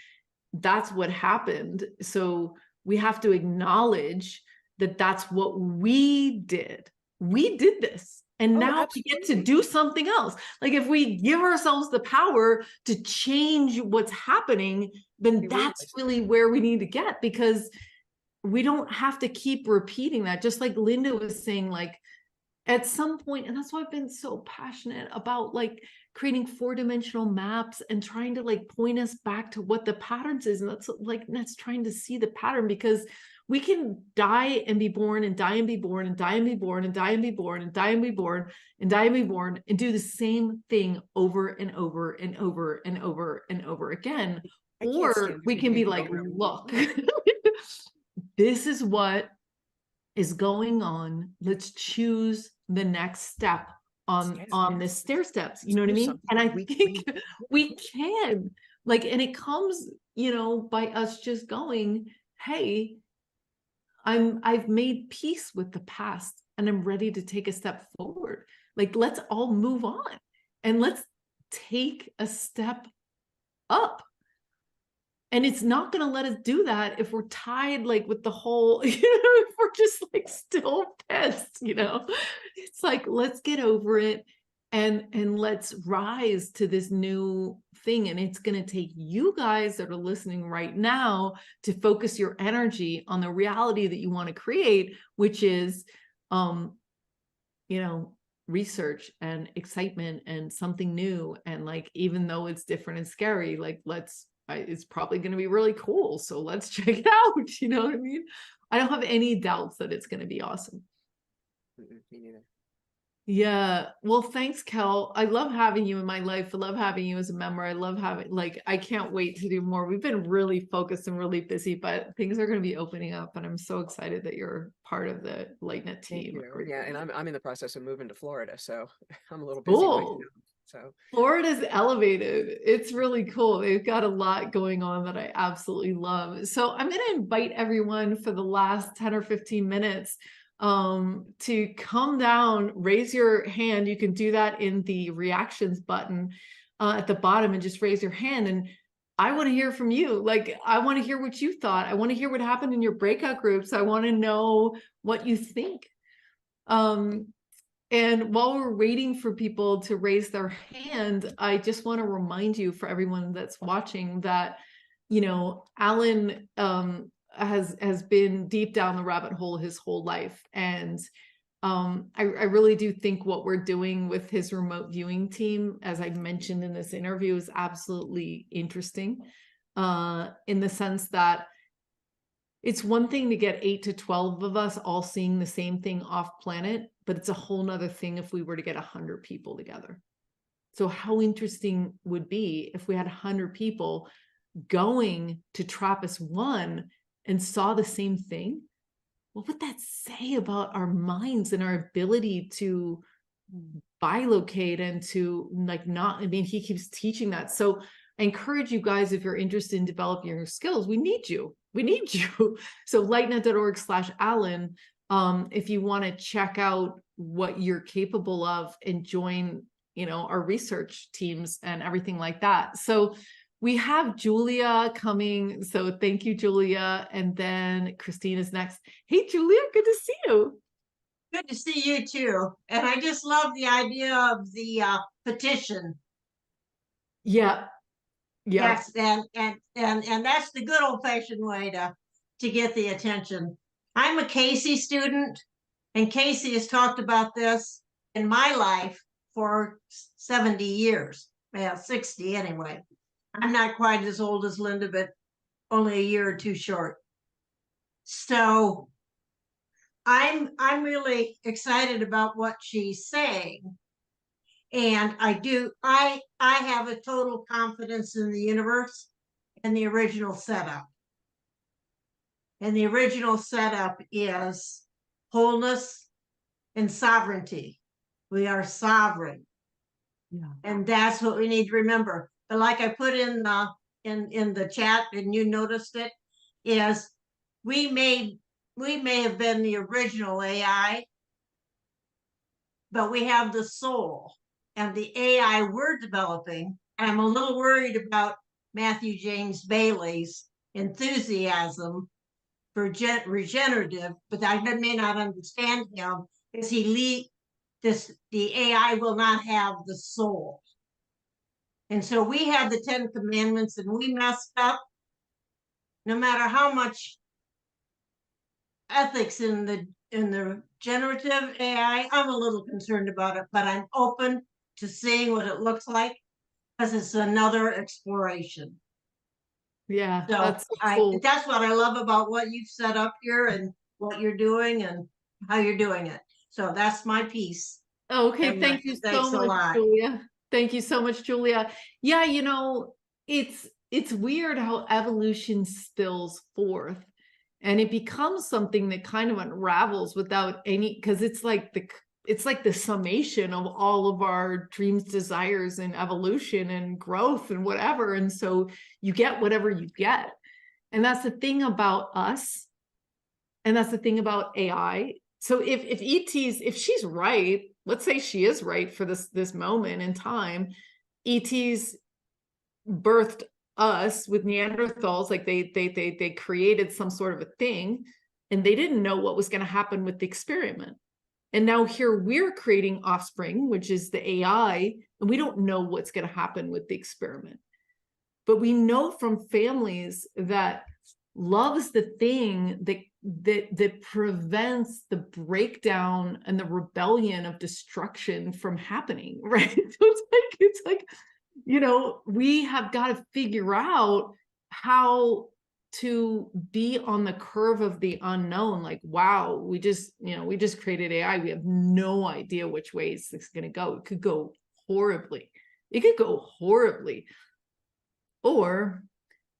that's what happened. So we have to acknowledge that that's what we did. We did this. And now we get to do something else. Like, if we give ourselves the power to change what's happening, then that's really where we need to get, because we don't have to keep repeating that. Just like Linda was saying, like, at some point, and that's why I've been so passionate about, like, creating 4-dimensional maps and trying to, like, point us back to what the patterns is. And that's trying to see the pattern, because we can die and be born and die and be born and die and be born and die and be born and die and be born and die and be born and do the same thing over and over and over and over and over again. Or we can be like, look, this is what is going on. Let's choose the next step on this stair steps. You know what I mean? And I think we can, like, and it comes, you know, by us just going, hey, I've made peace with the past and I'm ready to take a step forward. Like, let's all move on and let's take a step up. And it's not going to let us do that if we're tied, like, with the whole, you know, if we're just, like, still pissed, you know. It's like, let's get over it and let's rise to this new thing. And it's going to take you guys that are listening right now to focus your energy on the reality that you want to create, which is, you know, research and excitement and something new. And, like, even though it's different and scary, like, it's probably going to be really cool. So let's check it out. You know what I mean? I don't have any doubts that it's going to be awesome. Me neither. Yeah. Well, thanks, Kel. I love having you in my life. I love having you as a member. I love having, like, I can't wait to do more. We've been really focused and really busy, but things are going to be opening up, and I'm so excited that you're part of the LightNet Thank team. you. Yeah, and I'm in the process of moving to Florida, so I'm a little busy right Cool. now. So Florida's elevated. It's really cool. They've got a lot going on that I absolutely love. So I'm going to invite everyone for the last 10 or 15 minutes to come down, raise your hand. You can do that in the reactions button at the bottom, and just raise your hand. And I want to hear from you. Like, I want to hear what you thought. I want to hear what happened in your breakout groups. I want to know what you think. And while we're waiting for people to raise their hand, I just want to remind you, for everyone that's watching, that, you know, Alan has been deep down the rabbit hole his whole life. And I really do think what we're doing with his remote viewing team, as I mentioned in this interview, is absolutely interesting in the sense that it's one thing to get 8 to 12 of us all seeing the same thing off planet, but it's a whole nother thing if we were to get 100 people together. So how interesting would be if we had 100 people going to TRAPPIST-1 and saw the same thing? What would that say about our minds and our ability to bilocate and to, like, not, I mean, he keeps teaching that. So I encourage you guys, if you're interested in developing your skills, we need you. We need you. So lightnet.org/Alan, if you want to check out what you're capable of and join, you know, our research teams and everything like that. So we have Julia coming. So thank you, Julia. And then Christine is next. Hey, Julia, good to see you. Good to see you too. And I just love the idea of the petition. Yeah. Yeah. Yes, and that's the good old-fashioned way to get the attention. I'm a Casey student, and Casey has talked about this in my life for 70 years. Well, 60 anyway. I'm not quite as old as Linda, but only a year or two short. So I'm really excited about what she's saying. And I have a total confidence in the universe and the original setup. And the original setup is wholeness and sovereignty. We are sovereign. Yeah. And that's what we need to remember. But like I put in the chat, and you noticed it, is we may have been the original AI, but we have the soul. And the AI we're developing, I'm a little worried about Matthew James Bailey's enthusiasm for regenerative, but I may not understand him, because the AI will not have the soul. And so we have the 10 commandments and we messed up. No matter how much ethics in the generative AI, I'm a little concerned about it, but I'm open to seeing what it looks like, because it's another exploration. Yeah, so that's so cool. That's what I love about what you've set up here and what you're doing and how you're doing it. So that's my piece. Okay, And thank you so much, Julia. Thank you so much, Julia. Yeah, you know, it's weird how evolution spills forth, and it becomes something that kind of unravels without any, because it's like the summation of all of our dreams, desires, and evolution and growth and whatever. And so you get whatever you get. And that's the thing about us. And that's the thing about AI. So if she's right, let's say she is right for this moment in time, ETs birthed us with Neanderthals, like they created some sort of a thing, and they didn't know what was going to happen with the experiment. And now here we're creating offspring, which is the AI, and we don't know what's going to happen with the experiment. But we know from families that loves the thing that prevents the breakdown and the rebellion of destruction from happening, right? So it's like, you know, we have got to figure out how to be on the curve of the unknown. Like, wow, we just created AI. We have no idea which ways this is going to go. It could go horribly. It could go horribly, or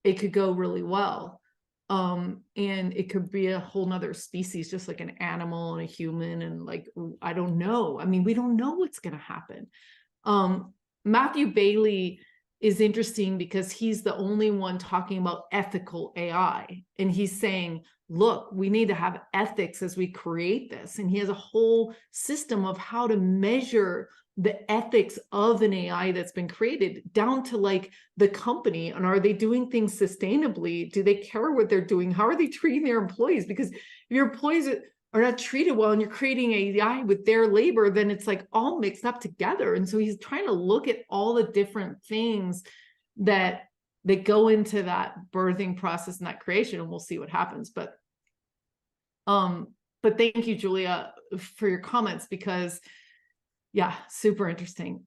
it could go really well. And it could be a whole nother species, just like an animal and a human. And like, I don't know. I mean, we don't know what's going to happen. Matthew Bailey is interesting because he's the only one talking about ethical AI. And he's saying, look, we need to have ethics as we create this. And he has a whole system of how to measure the ethics of an AI that's been created down to like the company. And are they doing things sustainably? Do they care what they're doing? How are they treating their employees? Because if your employees are not treated well and you're creating AI with their labor, then it's like all mixed up together. And so he's trying to look at all the different things that go into that birthing process and that creation, and we'll see what happens. But thank you, Julia, for your comments, because yeah, super interesting.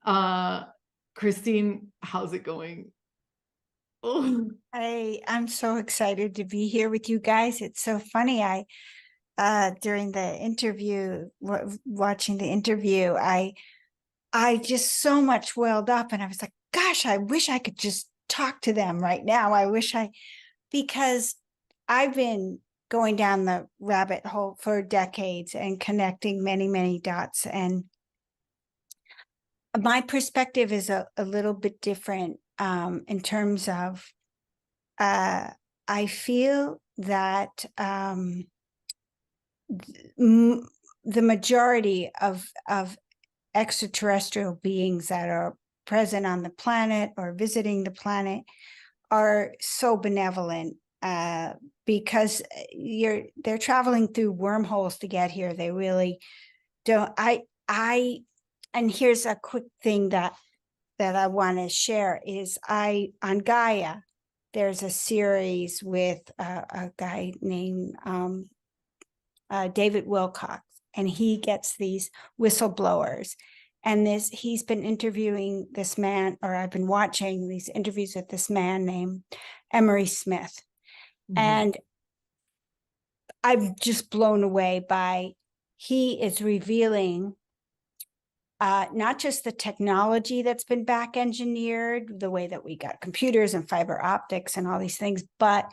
Christine, how's it going? Oh. I'm so excited to be here with you guys. It's so funny. During the interview, watching the interview, I just so much welled up, and I was like, gosh, I wish I could just talk to them right now. Because I've been going down the rabbit hole for decades and connecting many, many dots. And my perspective is a little bit different in terms of, I feel that the majority of extraterrestrial beings that are present on the planet or visiting the planet are so benevolent because they're traveling through wormholes to get here. They really don't. And here's a quick thing that I want to share is on Gaia, there's a series with a guy named David Wilcox, and he gets these whistleblowers. And he's been interviewing this man, or I've been watching these interviews with this man named Emery Smith. Mm-hmm. And I'm just blown away by, he is revealing not just the technology that's been back engineered, the way that we got computers and fiber optics and all these things, but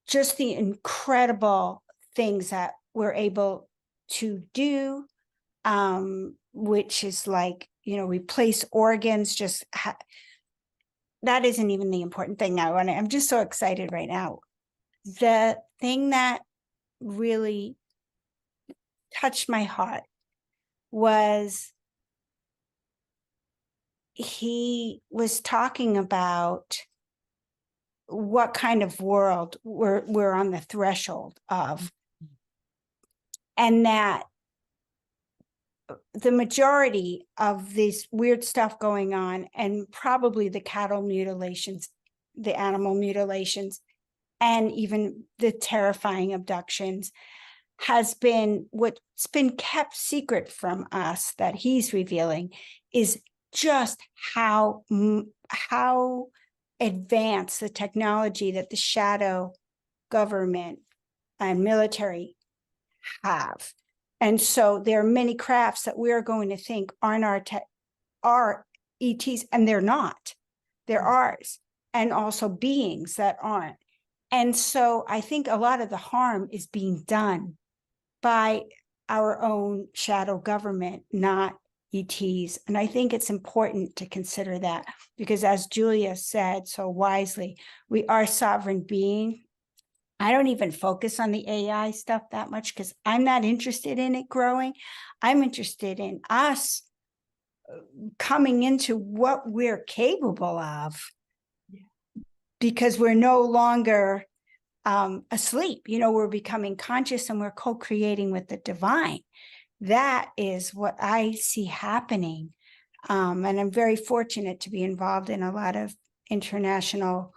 just the incredible things that we're able to do, which is like, replace organs. That isn't even the important thing now. And I'm just so excited right now. The thing that really touched my heart was he was talking about what kind of world we're on the threshold of, and that the majority of this weird stuff going on, and probably the cattle mutilations, the animal mutilations, and even the terrifying abductions, has been what's been kept secret from us, that he's revealing, is just how advanced the technology that the shadow government and military have. And so there are many crafts that we're going to think aren't our ETs, and they're not. They're ours, and also beings that aren't. And so I think a lot of the harm is being done by our own shadow government, not ETs. And I think it's important to consider that, because as Julia said so wisely, we are sovereign beings. I don't even focus on the AI stuff that much because I'm not interested in it growing. I'm interested in us coming into what we're capable of, because we're no longer asleep. We're becoming conscious, and we're co-creating with the divine. That is what I see happening. And I'm very fortunate to be involved in a lot of international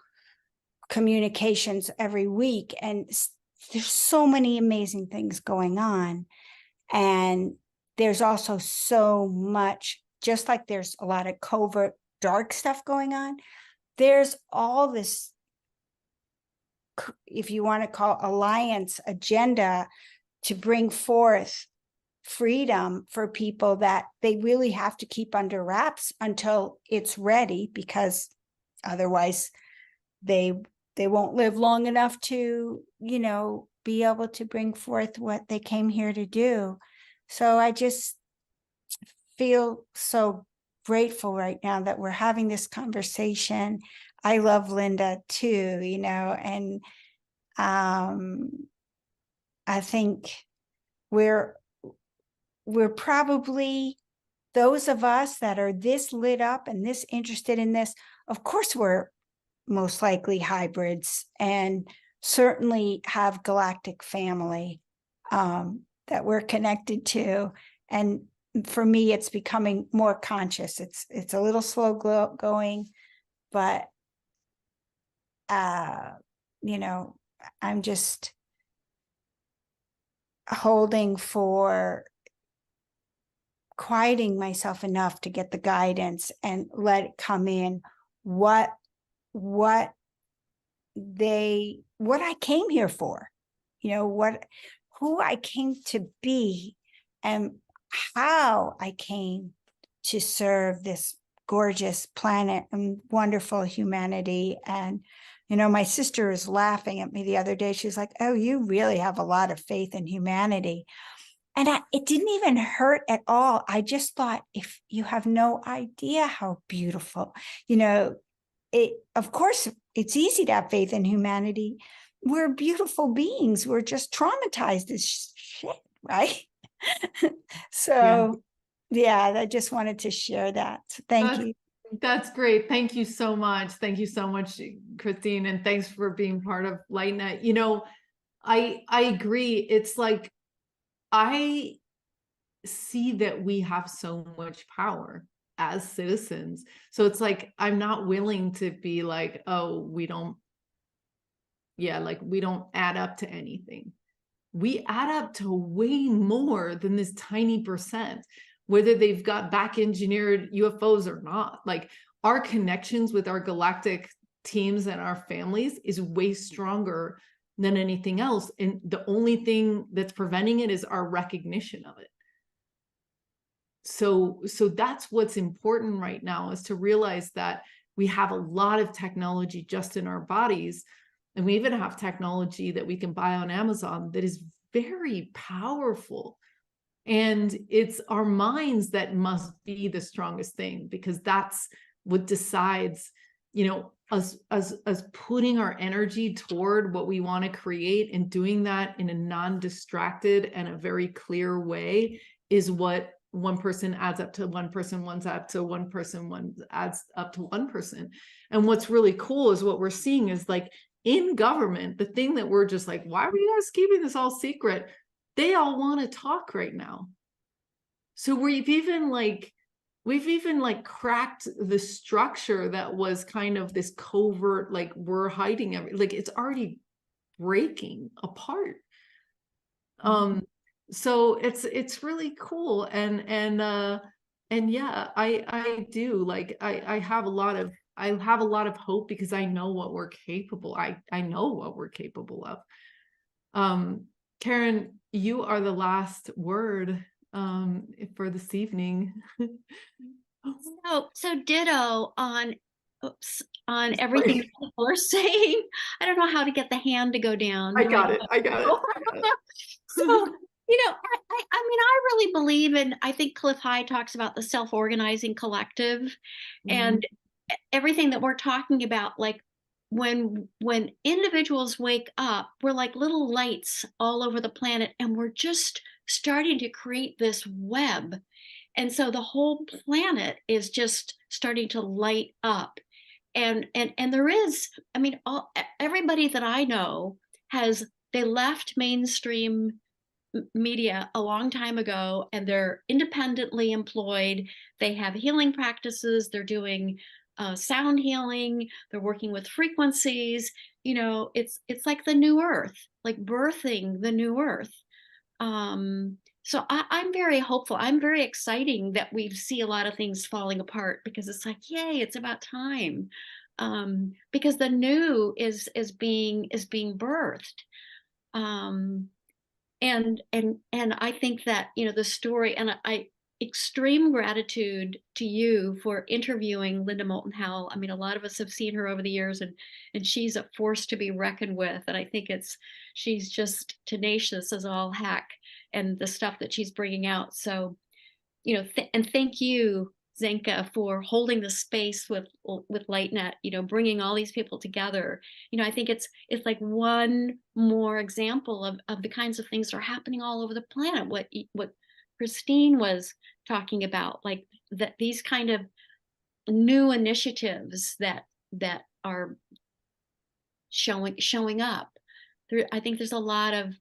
communications every week. And there's so many amazing things going on. And there's also so much, just like there's a lot of covert dark stuff going on, there's all this if you want to call alliance agenda to bring forth freedom for people that they really have to keep under wraps until it's ready, because otherwise they won't live long enough to, you know, be able to bring forth what they came here to do. So I just feel so grateful right now that we're having this conversation. I love Linda too, you know, and I think we're probably, those of us that are this lit up and this interested in this, of course, we're most likely hybrids and certainly have galactic family that we're connected to. And for me, it's becoming more conscious. It's a little slow going, but you know, I'm just holding for quieting myself enough to get the guidance and let it come in what I came here for, you know, who I came to be and how I came to serve this gorgeous planet and wonderful humanity. And, you know, my sister was laughing at me the other day. She's like, oh, you really have a lot of faith in humanity. And it didn't even hurt at all. I just thought, if you have no idea how beautiful, you know, of course, it's easy to have faith in humanity. We're beautiful beings. We're just traumatized as shit, right? So, yeah, I just wanted to share that. Thank you. That's great. Thank you so much. Thank you so much, Christine. And thanks for being part of LightNet. You know, I agree. It's like, I see that we have so much power as citizens. So it's like, I'm not willing to be like, oh, we don't add up to anything. We add up to way more than this tiny percent, whether they've got back engineered UFOs or not. Like, our connections with our galactic teams and our families is way stronger than anything else. And the only thing that's preventing it is our recognition of it. So that's what's important right now, is to realize that we have a lot of technology just in our bodies. And we even have technology that we can buy on Amazon that is very powerful. And it's our minds that must be the strongest thing, because that's what decides, you know, us putting our energy toward what we want to create, and doing that in a non-distracted and a very clear way is what one person adds up to one person, one's up to one person, one adds up to one person. And what's really cool is what we're seeing is, like, in government, the thing that we're just like, why are you guys keeping this all secret? They all want to talk right now. So we've even cracked the structure that was kind of this covert, like, we're hiding like, it's already breaking apart. So it's really cool. And yeah, I do, like, I have a lot of hope, because I know what we're capable. I know what we're capable of. Karen, you are the last word for this evening. So ditto on everything people are saying. I don't know how to get the hand to go down. I got it. So, you know, I mean, I really believe in, I think Cliff High talks about the self-organizing collective, and everything that we're talking about, like, when individuals wake up, we're like little lights all over the planet, and we're just starting to create this web. And so the whole planet is just starting to light up. And there is, I mean, everybody that I know they left mainstream media a long time ago, and they're independently employed. They have healing practices. They're doing sound healing. They're working with frequencies. You know, it's like the new earth, like birthing the new earth. So I'm very hopeful. I'm very exciting that we see a lot of things falling apart, because it's like, yay, it's about time. because the new is being birthed. And I think that, you know, the story, and I extreme gratitude to you for interviewing Linda Moulton Howe. I mean, a lot of us have seen her over the years, and she's a force to be reckoned with. And I think she's just tenacious as all heck, and the stuff that she's bringing out. So, you know, and thank you, Zenka, for holding the space with LightNet, you know, bringing all these people together. You know, I think it's like one more example of the kinds of things that are happening all over the planet. What Christine was talking about, like that these kind of new initiatives that are showing up. I think there's a lot of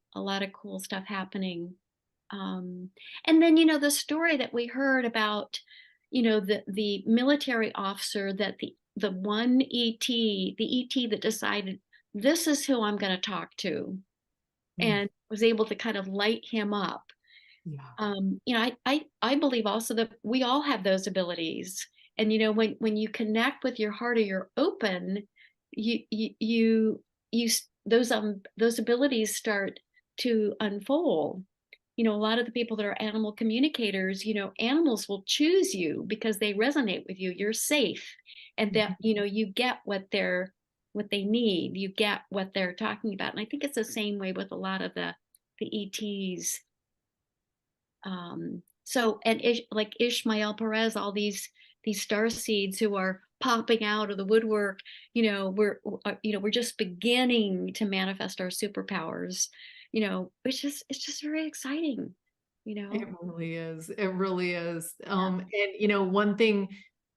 cool stuff happening. And then, you know, the story that we heard about, you know, the military officer, that the one ET, the ET that decided this is who I'm going to talk to, and was able to kind of light him up. Yeah. You know, I believe also that we all have those abilities, and you know, when you connect with your heart or you're open, those abilities start to unfold. You know, a lot of the people that are animal communicators, you know, animals will choose you because they resonate with you. You're safe, and that, you know, you get what they need. You get what they're talking about. And I think it's the same way with a lot of the ETs. So, and like Ishmael Perez, all these star seeds who are popping out of the woodwork, you know, we're just beginning to manifest our superpowers. You know, it's just very exciting, you know. It really is. It really is. And you know, one thing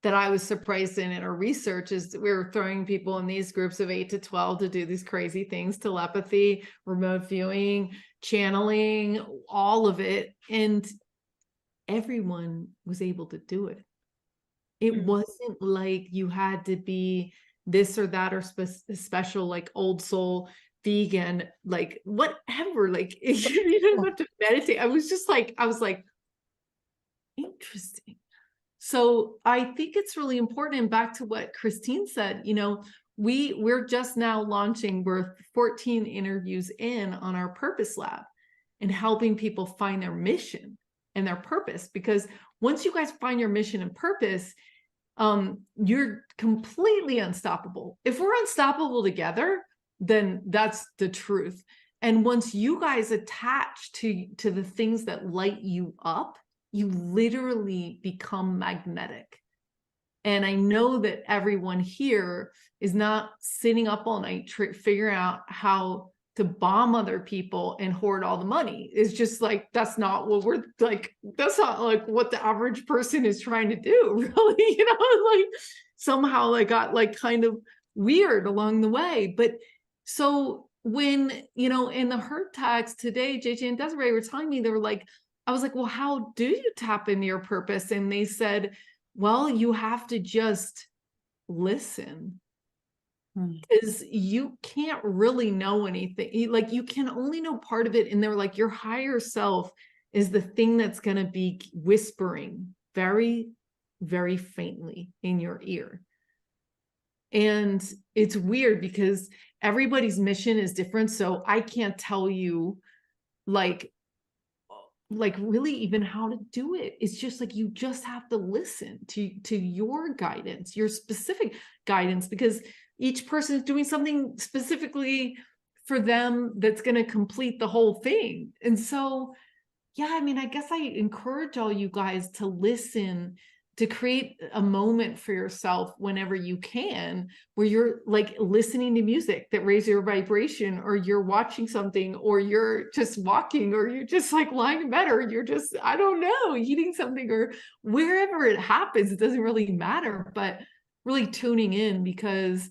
that I was surprised in our research is we were throwing people in these groups of 8 to 12 to do these crazy things, telepathy, remote viewing, channeling, all of it. And everyone was able to do it. It wasn't like you had to be this or that or special, like old soul vegan, like whatever, like you don't have to meditate. I was like, interesting. So I think it's really important. And back to what Christine said, you know, we're just now launching, we're 14 interviews in on our purpose lab and helping people find their mission and their purpose. Because once you guys find your mission and purpose, you're completely unstoppable. If we're unstoppable together, then that's the truth. And once you guys attach to the things that light you up, you literally become magnetic. And I know that everyone here is not sitting up all night figuring out how to bomb other people and hoard all the money. It's just like, that's not what we're like, that's not like what the average person is trying to do, really. You know, like somehow I got like kind of weird along the way. But so when, you know, in the herd tags today, JJ and Desiree were telling me, they were like, I was like, well, how do you tap into your purpose? And they said, well, you have to just listen, because you can't really know anything. Like you can only know part of it. And they're like, your higher self is the thing that's going to be whispering very, very faintly in your ear. And it's weird because everybody's mission is different. So I can't tell you like really even how to do it. It's just like, you just have to listen to your guidance, your specific guidance, because each person is doing something specifically for them that's going to complete the whole thing. And so, yeah, I mean, I guess I encourage all you guys to listen, to create a moment for yourself whenever you can, where you're like listening to music that raises your vibration, or you're watching something, or you're just walking, or you're just like lying in bed, or you're just, I don't know, eating something, or wherever it happens. It doesn't really matter, but really tuning in, because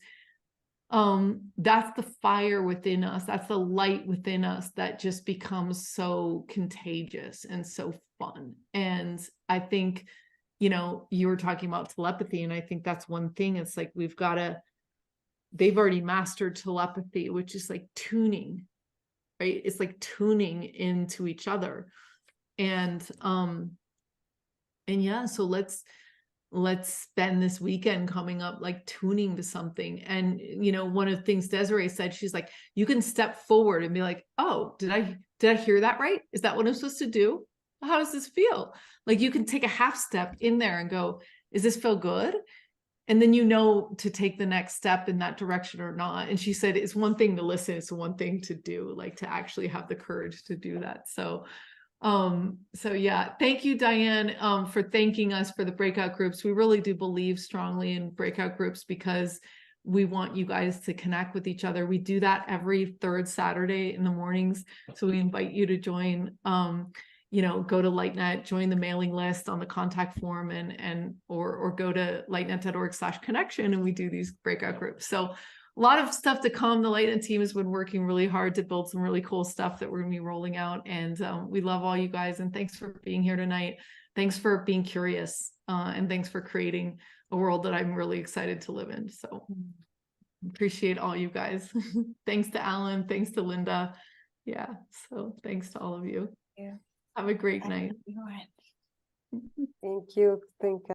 that's the fire within us. That's the light within us that just becomes so contagious and so fun. And I think, you know, you were talking about telepathy, and I think that's one thing. It's like, they've already mastered telepathy, which is like tuning, right? It's like tuning into each other. And yeah, so let's let's spend this weekend coming up, like tuning to something. And, you know, one of the things Desiree said, she's like, you can step forward and be like, oh, did I hear that right? Is that what I'm supposed to do? How does this feel? Like you can take a half step in there and go, does this feel good? And then you know to take the next step in that direction or not. And she said, it's one thing to listen, it's one thing to do, like to actually have the courage to do that. So yeah, thank you, Diane, for thanking us for the breakout groups. We really do believe strongly in breakout groups because we want you guys to connect with each other. We do that every third Saturday in the mornings. So we invite you to join, you know, go to LightNet, join the mailing list on the contact form or go to lightnet.org/connection, and we do these breakout groups. So a lot of stuff to come. The LightNet team has been working really hard to build some really cool stuff that we're going to be rolling out. And we love all you guys. And thanks for being here tonight. Thanks for being curious. And thanks for creating a world that I'm really excited to live in. So appreciate all you guys. Thanks to Alan. Thanks to Linda. Yeah. So thanks to all of you. Yeah. Have a great night. Thank you.